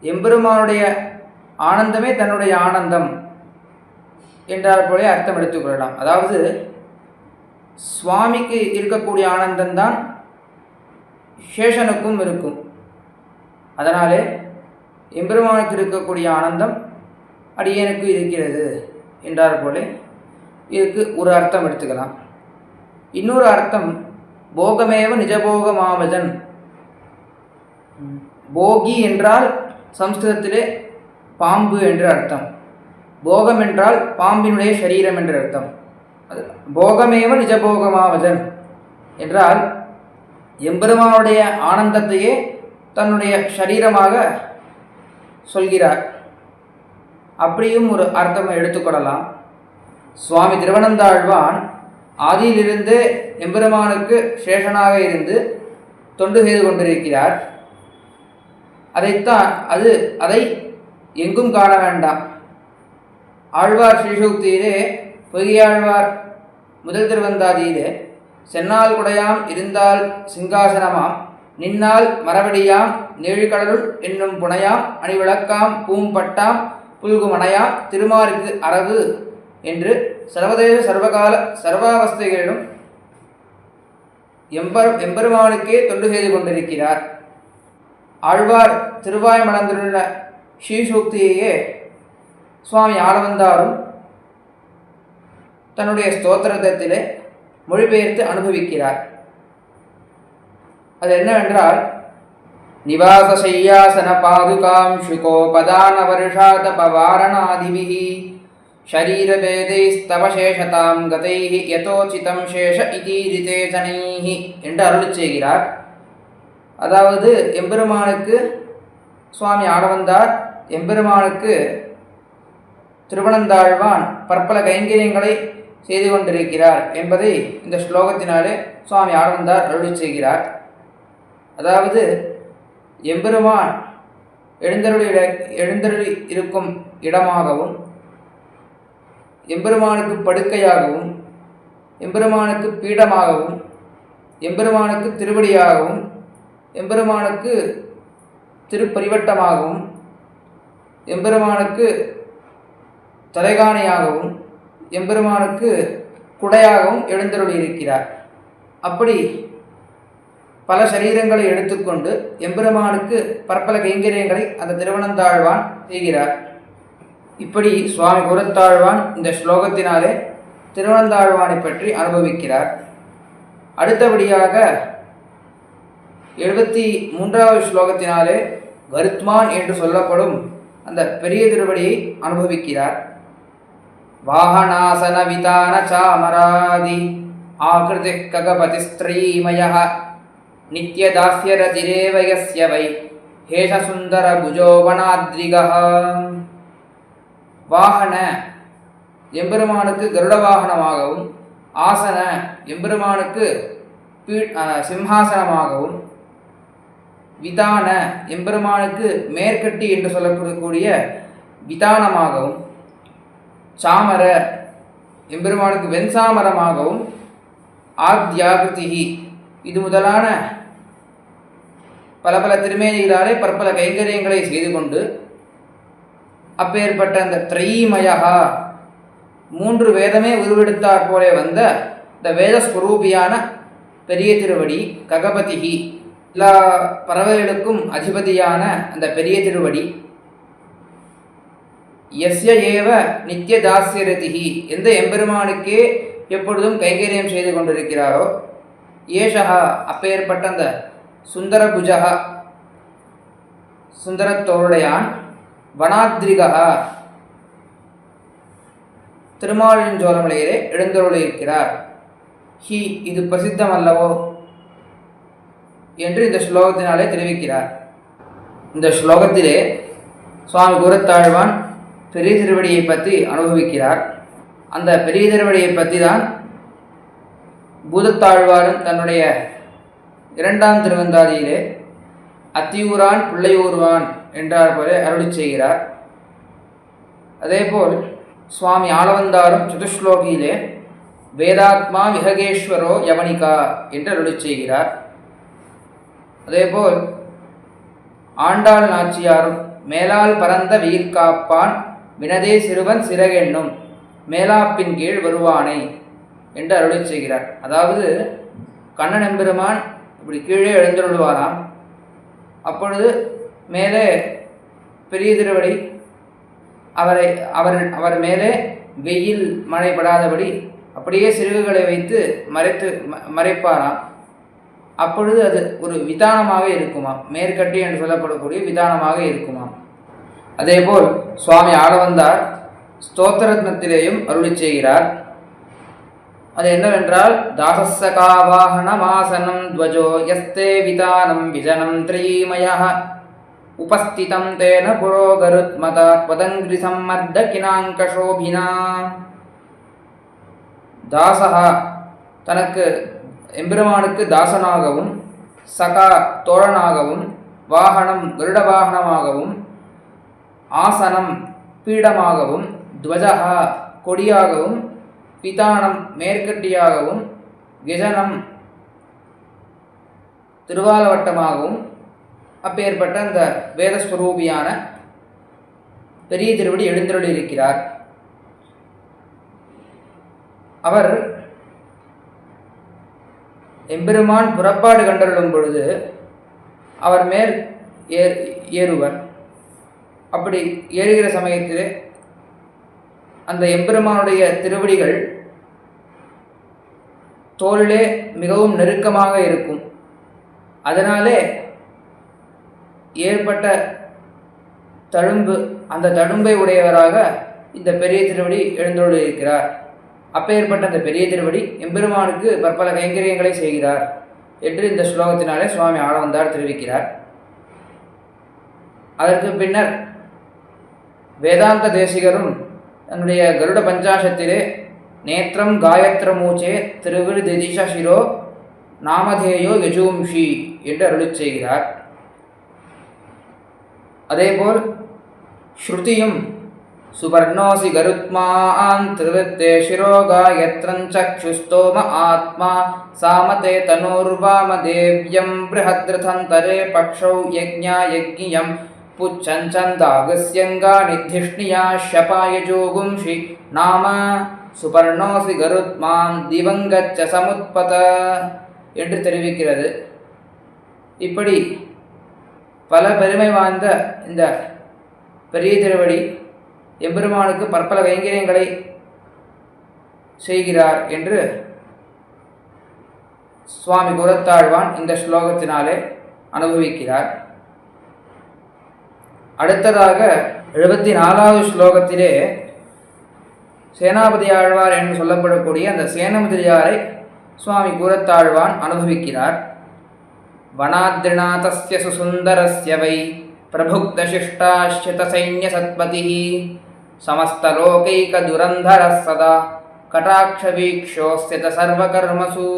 [SPEAKER 2] எம்பெருமானுடைய ஆனந்தமே தன்னுடைய ஆனந்தம் என்றால் போலே அர்த்தம் எடுத்துக்கொள்ளலாம். அதாவது சுவாமிக்கு இருக்கக்கூடிய ஆனந்தம்தான் சேஷனுக்கும் இருக்கும். அதனாலே எம்பெருமானுக்கு இருக்கக்கூடிய ஆனந்தம் அடியேனுக்கு இருக்கிறது என்றால் போலே இதுக்கு ஒரு அர்த்தம் எடுத்துக்கலாம். இன்னொரு அர்த்தம் போகமேவ நிஜபோகமாவதன். போகி என்றால் சம்ஸ்கிருதத்திலே பாம்பு என்று அர்த்தம், போகம் என்றால் பாம்பினுடைய சரீரம் என்று அர்த்தம். அது போகமேவ நிஜபோகமாவதன் என்றால் எம்பெருமானுடைய ஆனந்தத்தையே தன்னுடைய சரீரமாக சொல்கிறார். அப்படியும் ஒரு அர்த்தம் எடுத்துக்கொள்ளலாம். சுவாமி திருவனந்தாழ்வான் ஆதியிலிருந்து எம்பெருமானுக்கு சேஷனாக இருந்து தொண்டு செய்து கொண்டிருக்கிறார். அதை எங்கும் காண வேண்டாம். ஆழ்வார் ஸ்ரீசூக்தியிலே பொய்யாழ்வார் முதல் திருவந்தாதியிலே சென்னால் குடையாம் இருந்தால் சிங்காசனமாம் நின்னால் மரவடியாம் நேழிக்கடலுள் என்னும் புனையாம் அணிவிளக்காம் பூம்பட்டாம் புல்குமணையாம் திருமாருக்கு அரவு என்று சர்வதேச சர்வகால சர்வாவஸ்தைகளிலும் எம்பெருமானுக்கே தொண்டு செய்து கொண்டிருக்கிறார். ஆழ்வார் திருவாய் மலர்ந்துள்ள ஸ்ரீசூக்தியையே சுவாமி ஆளவந்தாரும் தன்னுடைய ஸ்தோத்திரத்திலே மொழிபெயர்த்து அனுபவிக்கிறார். அது என்னவென்றால், நிவாச சையாசன பாதுகாம் சுகோபதான வருஷாதபவாரணாதிபிஹி ஷரீரபேதைஸ்தவசேஷதாம் கதைஹி யதோசிதம் சேஷ இதீரிதே ஜனைஹி என்று அருளிச் செய்கிறார். அதாவது எம்பெருமானுக்கு சுவாமி ஆளவந்தார் எம்பெருமானுக்கு திருவனந்தாழ்வான் பற்பல கைங்கரியங்களை செய்து கொண்டிருக்கிறார் என்பதை இந்த ஸ்லோகத்தினாலே சுவாமி ஆளவந்தார் அருளிச் செய்கிறார். அதாவது எம்பெருமான் எழுந்தருளி இருக்கும் இடமாகவும், எம்பெருமானுக்கு படுக்கையாகவும், எம்பெருமானுக்கு பீடமாகவும், எம்பெருமானுக்கு திருவடியாகவும், எம்பெருமானுக்கு திருப்பரிவட்டமாகவும், எம்பெருமானுக்கு தலைகாணியாகவும், எம்பெருமானுக்கு குடையாகவும் எழுந்தருளியிருக்கிறார். அப்படி பல சரீரங்களை எடுத்துக்கொண்டு எம்பெருமானுக்கு பற்பல கைங்கரியங்களை அந்த திருவனந்தாழ்வான் செய்கிறார். இப்படி சுவாமி கூரத்தாழ்வான் இந்த ஸ்லோகத்தினாலே திருவனந்தாழ்வானை பற்றி அனுபவிக்கிறார். அடுத்தபடியாக 73வது ஸ்லோகத்தினாலே கருத்மான் என்று சொல்லப்படும் அந்த பெரிய திருவடியை அனுபவிக்கிறார். வாகனாசன விதான சாமராதி ஆகிருதி ககபதி ஸ்திரீமய நித்யதாஸ்யரதிரேவ யஸ்ய வை ஹேஷசுந்தர புஜோவனாத்ரிகः. வாகன எம்பெருமானுக்கு கருட வாகனமாகவும், ஆசன எம்பெருமானுக்கு சிம்ஹாசனமாகவும், விதான எம்பெருமானுக்கு மேற்கட்டி என்று சொல்லக்கூடிய விதானமாகவும், சாமர எம்பெருமானுக்கு வெண்சாமரமாகவும், ஆத்யாகிருதி இது முதலான பல பல திருமேனிகளாலே பற்பல கைங்கரியங்களை செய்து கொண்டு அப்பேற்பட்ட அந்த திரைமயா 3 வேதமே உருவெடுத்தாற் போலே வந்த இந்த வேதஸ்வரூபியான பெரிய திருவடி ககபதிகி எல்லா பறவைகளுக்கும் அதிபதியான அந்த பெரிய திருவடி யஸ்ய ஏவ நித்திய தாஸ்யரதிகி எந்த எம்பெருமானுக்கே எப்பொழுதும் கைங்கரியம் செய்து கொண்டிருக்கிறாரோ ஏஷா அப்பேற்பட்ட அந்த சுந்தரபுஜா சுந்தரத்தோருடையான் வனாத்ரிகா திருமாலிருஞ்சோலமலையிலே எழுந்தருளியிருக்கிறார். ஹி இது பிரசித்தம் அல்லவோ என்று இந்த ஸ்லோகத்தினாலே தெரிவிக்கிறார். இந்த ஸ்லோகத்திலே சுவாமி கூரத்தாழ்வான் பெரிய திருவடியை பற்றி அனுபவிக்கிறார். அந்த பெரிய திருவடியை பற்றி தான் பூதத்தாழ்வாரும் தன்னுடைய 2ஆம் திருவந்தாதியிலே அத்தியூரான் பிள்ளையூர்வான் என்றார் போல அருளிச் செய்கிறார். அதேபோல் சுவாமி ஆளவந்தாரும் சதுஸ்லோகியிலே வேதாத்மா விஹகேஸ்வரோ யவனிகா என்று அருளிச் செய்கிறார். அதேபோல் ஆண்டாள் நாச்சியாரும் மேலால் பரந்த வெயில் காப்பான் வினதே சிறுவன் சிறகென்னும் மேலாப்பின் கீழ் வருவானை என்று அருளிச் செய்கிறார். அதாவது கண்ணன் எம்பெருமான் இப்படி கீழே எழுந்தருள்வாராம். அப்பொழுது மேலே பெரிய திருவடி அவர் மேலே வெயில் மழைப்படாதபடி அப்படியே சிறுகுகளை வைத்து மறைப்பாராம். அப்பொழுது அது ஒரு விதானமாக இருக்குமாம், மேற்கட்டி என்று சொல்லப்படக்கூடிய விதானமாக இருக்குமாம். அதேபோல் சுவாமி ஆளவந்தார் ஸ்தோத்திரத்னத்திலேயும் அருளிச் செய்கிறார். அது என்னவென்றால், தாசஸ்ஸகாவாஹனமாசனம் துவஜோ யஸ்தே விதானம் விஜனம் த்ரீமயः உபஸ்திதம் தேன புரோகருத்மதா பதங்கிரி சம்மர்த கினாங்கஷோபினா. தாசகா தனக்கு எம்பெருமானுக்கு தாசனாகவும், சகா தோழனாகவும், வாகனம் கருட வாகனமாகவும், ஆசனம் பீடமாகவும், துவஜகா கொடியாகவும், விதானம் மேற்கட்டியாகவும், கிஜனம் திருவாலவட்டமாகவும் அப்பேற்பட்ட அந்த வேதஸ்வரூபியான பெரிய திருவடி எழுந்தருளியிருக்கிறார். அவர் எம்பெருமான் புறப்பாடு கண்டருளும் பொழுது அவர் மேல் ஏறுவர். அப்படி ஏறுகிற சமயத்தில் அந்த எம்பெருமானுடைய திருவடிகள் தோளிலே மிகவும் நெருக்கமாக இருக்கும். அதனாலே ஏற்பட்ட தழும்பு, அந்த தழும்பை உடையவராக இந்த பெரிய திருவடி எழுந்தருளியிருக்கிறார். அப்பேற்பட்ட அந்த பெரிய திருவடி எம்பெருமானுக்கு பற்பல கைங்கரியங்களை செய்கிறார் என்று இந்த ஸ்லோகத்தினாலே சுவாமி ஆளவந்தார் தெரிவிக்கிறார். அதற்கு பின்னர் வேதாந்த தேசிகரும் தன்னுடைய கருட பஞ்சாசத்திலே நேத்திரம் காயத்ரமூச்சே திருவிரு திதிஷிரோ நாமதேயோ யஜூம்ஷி என்று அருளிச் செய்கிறார். அதேபோல் ஸ்ருதியும் சுபர்ணோசி கருத்மான் திருவித்தே சிரோ காயத்ரஞ்சக்ஷுஸ்தோம ஆத்மா சாமதே தனூர்வாம தேவ்யம் ப்ரஹத்ரதந்தரே பக்ஷௌ யஜ்ஞா யஜ்ஞியம் புச்சஞ்சந்தாகஸ்யங்கா நிதிஷ்ணியா ஷபாயஜோகும்ஷி நாம சுபர்ணோசி கருத்மான் திவங்கச்ச சமுத்பத என்று தெரிவிக்கிறது. இப்படி பல பெருமை வாய்ந்த இந்த பெரிய திருவடி எம்பெருமானுக்கு பற்பல கைங்கரியங்களை செய்கிறார் என்று சுவாமி குரத்தாழ்வான் இந்த ஸ்லோகத்தினாலே அனுபவிக்கிறார். அடுத்ததாக 74வது ஸ்லோகத்திலே சேனாபதி ஆழ்வார் என்று சொல்லப்படக்கூடிய அந்த சேனமுதிரியாரை சுவாமி கூரத்தாழ்வான் அனுபவிக்கிறார். வனாத்ரிநாதஸ்ய சுசுந்தரஸ்ய வை பிரபுக்தசிஷ்டாஸ்யத சைன்ய சத்பதிः சமஸ்தலோகைக துரந்தரः சதா கடாட்சவீக்ஷோஸ்யத சர்வகர்மசு.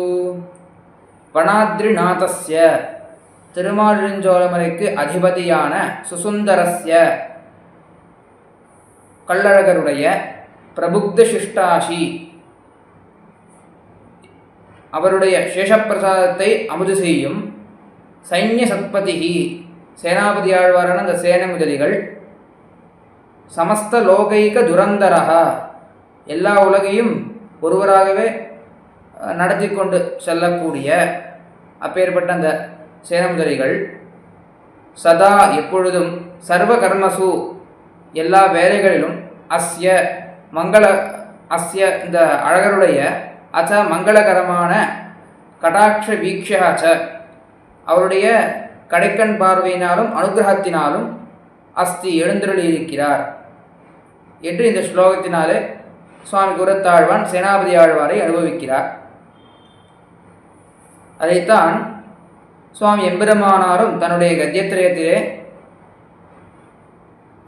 [SPEAKER 2] வனாத்ரிநாதஸ்ய திருமாலிருஞ்சோலமலைக்கு அதிபதியான சுசுந்தரஸ்ய கள்ளழகருடைய பிரபுக்த சிஷ்டாஷி அவருடைய சேஷப்பிரசாதத்தை அமுது செய்யும் சைன்ய சத்பதிஹி சேனாபதி ஆழ்வாரான அந்த சேன முதலிகள் சமஸ்த லோகைக துரந்தரக எல்லா உலகையும் ஒருவராகவே நடத்தி கொண்டு செல்லக்கூடிய அப்பேற்பட்ட அந்த சேனமுதலிகள் சதா எப்பொழுதும் சர்வ கர்மசு எல்லா வேலைகளிலும் அஸ்ய இந்த அழகருடைய அச்ச மங்களகரமான கடாட்ச வீக்ஷாச்ச அவருடைய கடைக்கண் பார்வையினாலும் அனுகிரகத்தினாலும் அஸ்தி எழுந்தருளியிருக்கிறார் என்று இந்த ஸ்லோகத்தினாலே சுவாமி குரத்தாழ்வான் சேனாபதி ஆழ்வாரை அனுபவிக்கிறார். அதைத்தான் சுவாமி எம்பெருமானாரும் தன்னுடைய கத்தியத்திரயத்திலே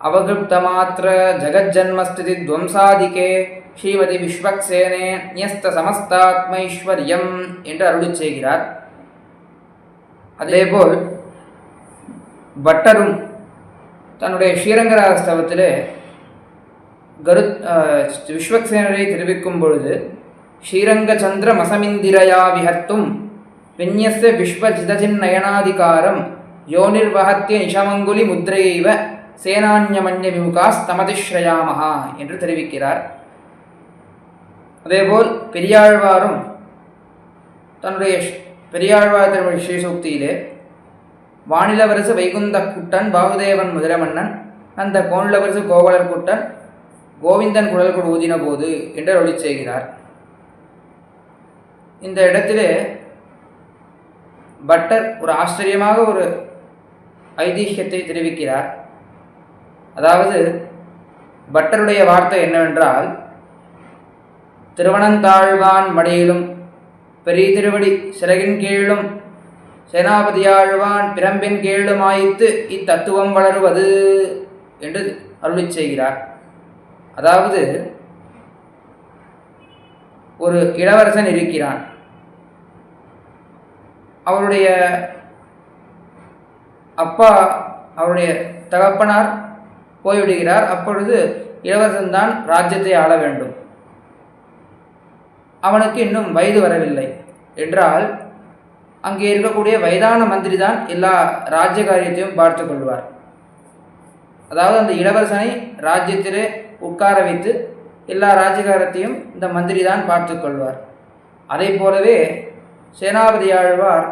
[SPEAKER 2] அவகிருப்தமாத்திர ஜகஜன்மஸ்திதி துவம்சாதிகே ஸ்ரீமதி விஸ்வக்சேனே நியஸ்த சமஸ்தாத்மைஸ்வர்யம் என்று அருளிச் செய்கிறார். அதேபோல் பட்டரும் தன்னுடைய ஸ்ரீரங்கராஸ்தவத்திலே விஸ்வக்சேனரை தெரிவிக்கும் பொழுது ஸ்ரீரங்கச்சந்திர மசமிந்திரயா விஹர்த்தும் விந்யஸ்ய விஸ்வஜிதஜின்னயனாதிகாரம் யோனிர்வஹத்ய நிஷமங்குலி முத்ரையைவ சேனான்யமன்ய விமுகாஸ்தமதிஸ்ரயாமஹா என்று தெரிவிக்கிறார். அதேபோல் பெரியாழ்வாரும் தன்னுடைய பெரியாழ்வார் திருமொழி ஸ்ரீசூக்தியிலே வானிலவரசு வைகுந்த குட்டன் பாகுதேவன் முதலமன்னன் அந்த கோணிலவரசு கோவலர் குட்டன் கோவிந்தன் குழல் கொடு ஊதின போது என்று அருளி செய்கிறார். இந்த இடத்திலே பட்டர் ஒரு ஆச்சரியமாக ஒரு ஐதிஹ்யத்தை தெரிவிக்கிறார். அதாவது பட்டருடைய வார்த்தை என்னவென்றால், திருவனந்தாழ்வான் மடியிலும் பெரிய திருவடி சிறகின் கீழும் சேனாபதியாழ்வான் பிரம்பின் கீழுமாய்த்து இத்தத்துவம் வளருவது என்று அருளிச் செய்கிறார். அதாவது ஒரு இளவரசன் இருக்கிறான். அவருடைய அப்பா அவருடைய தகப்பனார் போய்விடுகிறார். அப்பொழுது இளவரசன் தான் ராஜ்யத்தை ஆள வேண்டும். அவனுக்கு இன்னும் வயது வரவில்லை என்றால் அங்கே இருக்கக்கூடிய வயதான மந்திரி தான் எல்லா ராஜ்ய காரியத்தையும் பார்த்து கொள்வார். அதாவது அந்த இளவரசனை ராஜ்யத்திலே உட்கார வைத்து எல்லா ராஜ்யகாரத்தையும் இந்த மந்திரி தான் பார்த்து கொள்வார். அதை போலவே சேனாபதி ஆழ்வார்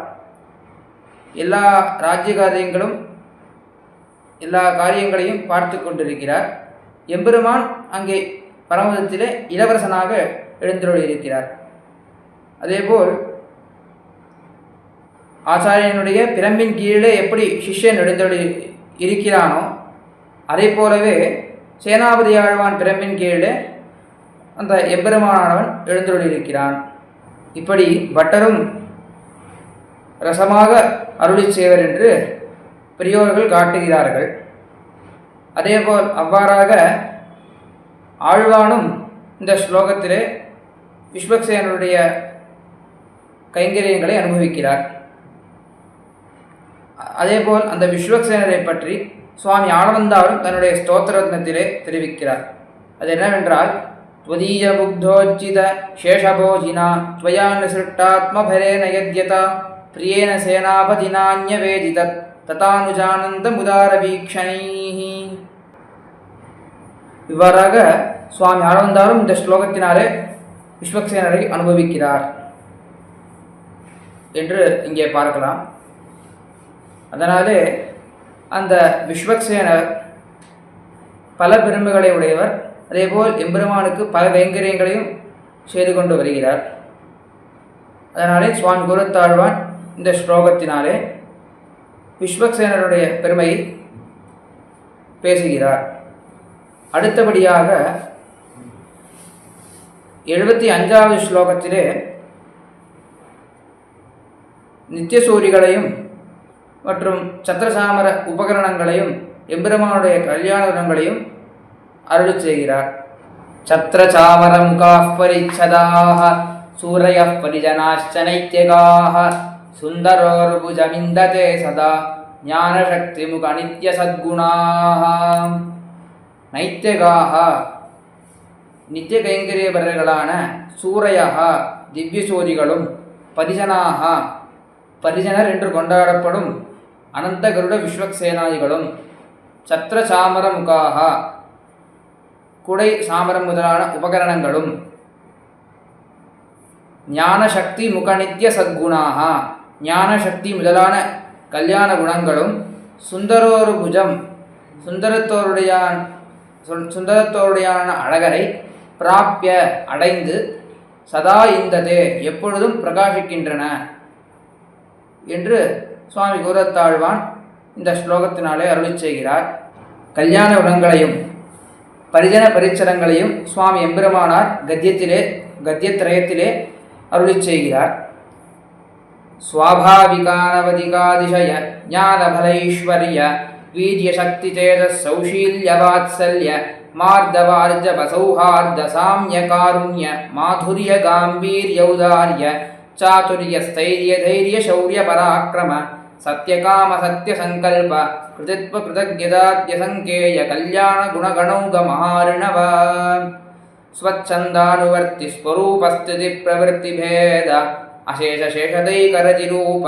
[SPEAKER 2] எல்லா ராஜ்ய காரியங்களும் எல்லா காரியங்களையும் பார்த்து கொண்டிருக்கிறார். எம்பெருமான் அங்கே பரமதத்திலே இளவரசனாக எழுந்தருளியிருக்கிறார். அதேபோல் ஆச்சாரியனுடைய பிரம்பின் கீழே எப்படி சிஷ்யன் எழுந்தொழி இருக்கிறானோ அதே போலவே சேனாபதி ஆழ்வான் பிரம்பின் கீழே அந்த எம்பெருமானவன் எழுந்தொழியிருக்கிறான். இப்படி பட்டரும் ரசமாக அருளி செய்வர் என்று பெரியோர்கள் காட்டுகிறார்கள். அதேபோல் அவ்வாறாக ஆழ்வானும் இந்த ஸ்லோகத்திலே விஸ்வக்சேனருடைய கைங்கரியங்களை அனுபவிக்கிறார். அதேபோல் அந்த விஸ்வக்சேனரை பற்றி சுவாமி ஆளவந்தாரும் தன்னுடைய ஸ்தோத்திரத்திலே தெரிவிக்கிறார். அது என்னவென்றால், त्वदीय बुद्धोज्जित शेषभोजिना त्वया निसृष्टात्मभरेण यद्यता प्रियेण सेनापतिनान्यवेदितत् ததானுஜானந்தமுதாரவீக்ஷணைः. இவ்வாறாக சுவாமி ஆளவந்தாரும் இந்த ஸ்லோகத்தினாலே விஸ்வக்சேனரை அனுபவிக்கிறார் என்று இங்கே பார்க்கலாம். அதனாலே அந்த விஸ்வக்சேனர் பல பெருமைகளை உடையவர். அதேபோல் எம்பெருமானுக்கு பல கைங்கரியங்களையும் செய்து கொண்டு வருகிறார். அதனாலே சுவாமி கூரத்தாழ்வான் இந்த ஸ்லோகத்தினாலே விஸ்வக்சேனருடைய பெருமையை பேசுகிறார். அடுத்தபடியாக 75வது ஸ்லோகத்திலே நித்தியசூரிகளையும் மற்றும் சத்திரசாமர உபகரணங்களையும் எம்பெருமானுடைய கல்யாண குணங்களையும் அருளி செய்கிறார். சத்ரசாமர முகாஃப் பரிச்சதாக சூரயः பரிஜனாश्च நைத்யகாः சுந்தரோர்புஜமிந்ததே சதா ஞானசக்திமுக நித்ய சத்குணாः. நைத்யகாः நித்திய கைங்கரியபரர்களான சூரயः திவ்யசூரிகளும் பரிஜனாக பரிஜனர் என்று கொண்டாடப்படும் அனந்த கருட விஸ்வக்சேனாதிகளும் சத்ரசாமர முகாக குடை சாமரம் முதலான உபகரணங்களும் ஞானசக்தி முகநித்ய சத்குணாக ஞானசக்தி முதலான கல்யாண குணங்களும் சுந்தரோருபுஜம் சுந்தரத்தோருடையான அழகரை பிராப்பிய அடைந்து சதா இந்ததே எப்பொழுதும் பிரகாசிக்கின்றன என்று சுவாமி கூரத்தாழ்வான் இந்த ஸ்லோகத்தினாலே அருளி செய்கிறார். கல்யாண குணங்களையும் பரிஜன பரிச்சரங்களையும் சுவாமி எம்பெருமானார் கத்தியத்திரயத்திலே அருளி செய்கிறார். ஸ்வாபாவிகானவதிகாதிசய ஞானபலைஸ்வர்ய வீரியசக்தி தேஜஸ் சௌஷீல்ய வாத்சல்ய மார்தவார்ஜப சௌஹார்த சாம்ய காருண்ய மாதுரிய காம்பீர்யௌதார்ய சாதுரிய ஸ்தைரிய தைரிய சௌரிய பராக்கிரம சத்யகாம சத்ய சங்கல்ப கிருதித்வ கிருதஜ்ஞதாத்ய சங்கேய கல்யாண குணகணௌக மகார்ணவ ஸ்வச்சந்தானுவர்த்தி ஸ்வரூபஸ்திதி பிரவருத்தி பேத அசேஷ சேஷதைகரதிரூப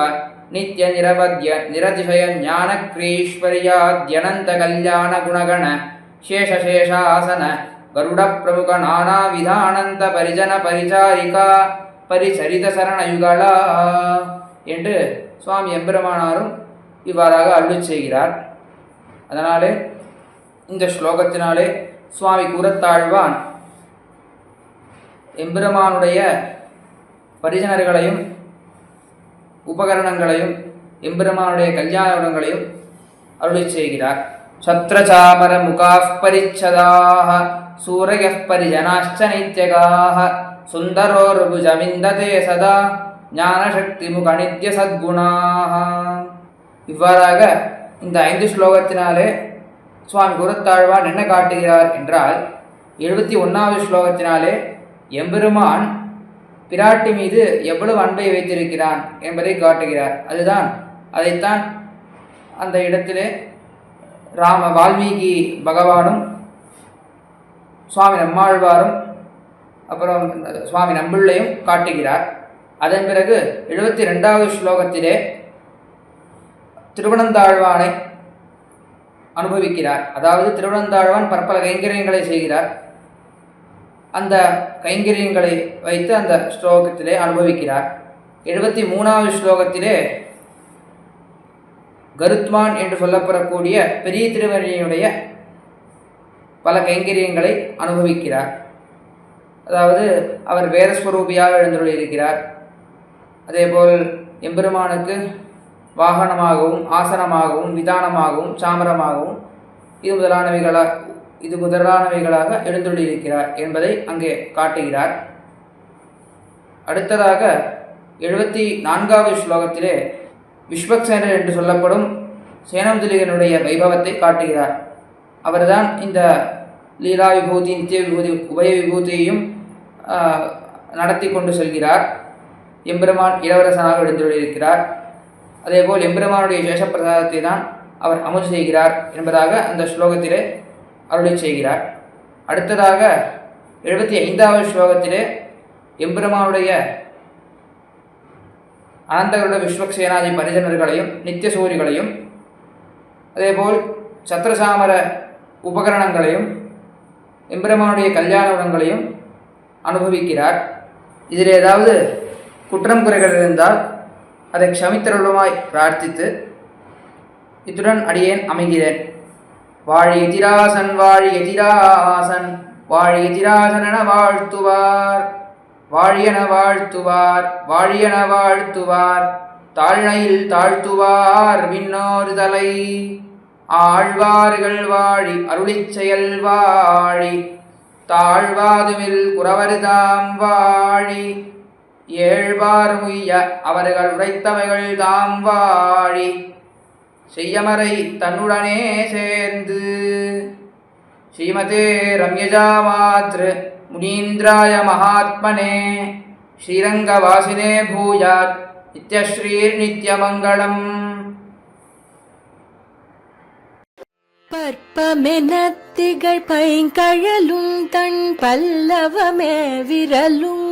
[SPEAKER 2] நித்ய நிரவத்ய நிரதிசய ஞானக்ரீஸ்வர்யாத்யனந்த கல்யாண குணகண சேஷசேஷாசன கருட பிரமுக நானாவிதானந்த பரிஜன பரிசாரிகா பரிசரித சரணயுகளா என்று சுவாமி எம்பெருமானாரும் இவ்வாறாக அருளி செய்கிறார். அதனாலே இந்த ஸ்லோகத்தினாலே சுவாமி கூரத்தாழ்வான் எம்பெருமானுடைய பரிஜனர்களையும் உபகரணங்களையும் எம்பெருமானுடைய கல்யாண குணங்களையும் அருளி செய்கிறார். சத்ரசாமர முகாஃப் பரிச்சதாக சூரயः பரிஜனாश्च நைத்யகாः சுந்தரோர்புஜமிந்ததே சதா ஞானசக்தி முக நித்ய சத்குணாக. இவ்வாறாக இந்த 5 ஸ்லோகத்தினாலே சுவாமி கூரத்தாழ்வான் என்ன காட்டுகிறார் என்றால், 71வது ஸ்லோகத்தினாலே எம்பெருமான் பிராட்டி மீது எவ்வளவு அன்பை வைத்திருக்கிறான் என்பதை காட்டுகிறார். அதைத்தான் அந்த இடத்திலே வால்மீகி பகவானும் சுவாமி நம்மாழ்வாரும் அப்புறம் சுவாமி நம்பிள்ளையும் காட்டுகிறார். அதன் பிறகு 72வது ஸ்லோகத்திலே திருவனந்தாழ்வானை அனுபவிக்கிறார். அதாவது திருவனந்தாழ்வான் பற்பல கைங்கரியங்களை செய்கிறார். அந்த கைங்கரியங்களை வைத்து அந்த ஸ்லோகத்திலே அனுபவிக்கிறார். 73வது ஸ்லோகத்திலே கருத்மான் என்று சொல்லப்படக்கூடிய பெரிய திருமணியுடைய பல கைங்கரியங்களை அனுபவிக்கிறார். அதாவது அவர் வேதஸ்வரூபியாக எழுந்துள்ளிருக்கிறார். அதேபோல் எம்பெருமானுக்கு வாகனமாகவும் ஆசனமாகவும் விதானமாகவும் சாமரமாகவும் இது முதலானவைகளாக எழுந்துள்ளிருக்கிறார் என்பதை அங்கே காட்டுகிறார். அடுத்ததாக 74வது ஸ்லோகத்திலே விஸ்வக்சேனர் என்று சொல்லப்படும் சேனந்துலிகனுடைய வைபவத்தை காட்டுகிறார். அவர்தான் இந்த லீலா விபூதி நித்திய விபூதி உபய விபூதியையும் நடத்தி கொண்டு செல்கிறார். எம்பெருமான் இளவரசனாக எழுந்துள்ளிருக்கிறார். அதேபோல் எம்பெருமானுடைய சேஷப்பிரசாதத்தை தான் அவர் அமுது செய்கிறார் என்பதாக அந்த ஸ்லோகத்திலே அருளை செய்கிறார். அடுத்ததாக 75வது ஸ்லோகத்திலே எம்பெருமானுடைய அனந்தகருட விஸ்வக்சேனாதி பரிஜனர்களையும் நித்திய சூரிகளையும் அதேபோல் சத்ரசாமர உபகரணங்களையும் எம்பெருமானுடைய கல்யாண குணங்களையும் அனுபவிக்கிறார். இதில் ஏதாவது குற்றம் குறைகள் இருந்தால் அதை க்ஷமித்தருளுமாய் பிரார்த்தித்து இத்துடன் அடியேன் அமைகிறேன். வாழி எதிராசன் வாழி எதிராசன் வாழி எதிராசன் என வாழ்த்துவார் வாழியன வாழ்த்துவார் வாழியன வாழ்த்துவார் தாழ்நையில் தாழ்த்துவார் விண்ணோர் தலை ஆழ்வார்கள் வாழி அருளிச் செயல் வாழி தாழ்வாதுமில் குறவருதாம் வாழி ஏழ்வார் முய்ய அவர்கள் உரைத்தவைகள் தாம் வாழி செய்யமறை தன்னுடனே சேர்ந்து ஸ்ரீமதே ரம்யஜா மாத்ரு முனீந்திராய மகாத்மனே ஸ்ரீரங்கவாசினே பூயாத் நித்யஸ்ரீர் நித்யமங்களம்.
[SPEAKER 1] பற்பமெனத்திகள் பைங்கழலும் தன் பல்லவமே விரலும்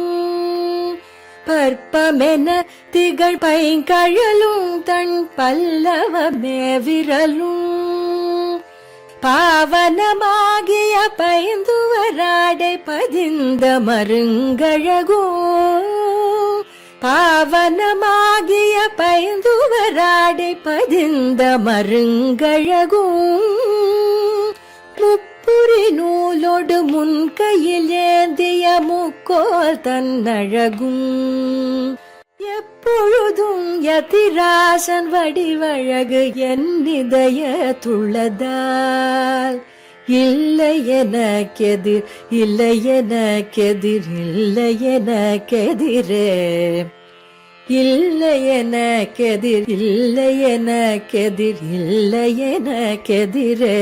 [SPEAKER 1] பற்பமென திகழ் பைங்கழலும் தன் பல்லவமே விரலும் பாவனமாகிய பைந்துவராடை பதிந்த மருங்கழகோ பாவனமாகிய பைந்துவராடை பதிந்த மருங்கழகும் முப்புரி நூலோடு முன்கையில் ஏந்திய முக்கோல் தன்னழகும் எப்பொழுதும் யதிராசன் வடிவழகு என் இதயத்துள்ளதால் இல்லை எனக்கெதிர் இல்லை எனக்கெதிர் இல்லை எனக்கெதிரே இல்லை எனக்கெதிர் இல்லை எனக்கெதிர் இல்லை எனக்கெதிரே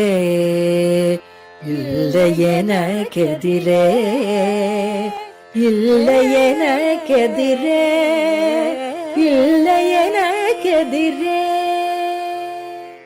[SPEAKER 1] இல்லை எனக்கெதிரே இல்லை எனக்கெதிரே இல்லை எனக்கெதிரே.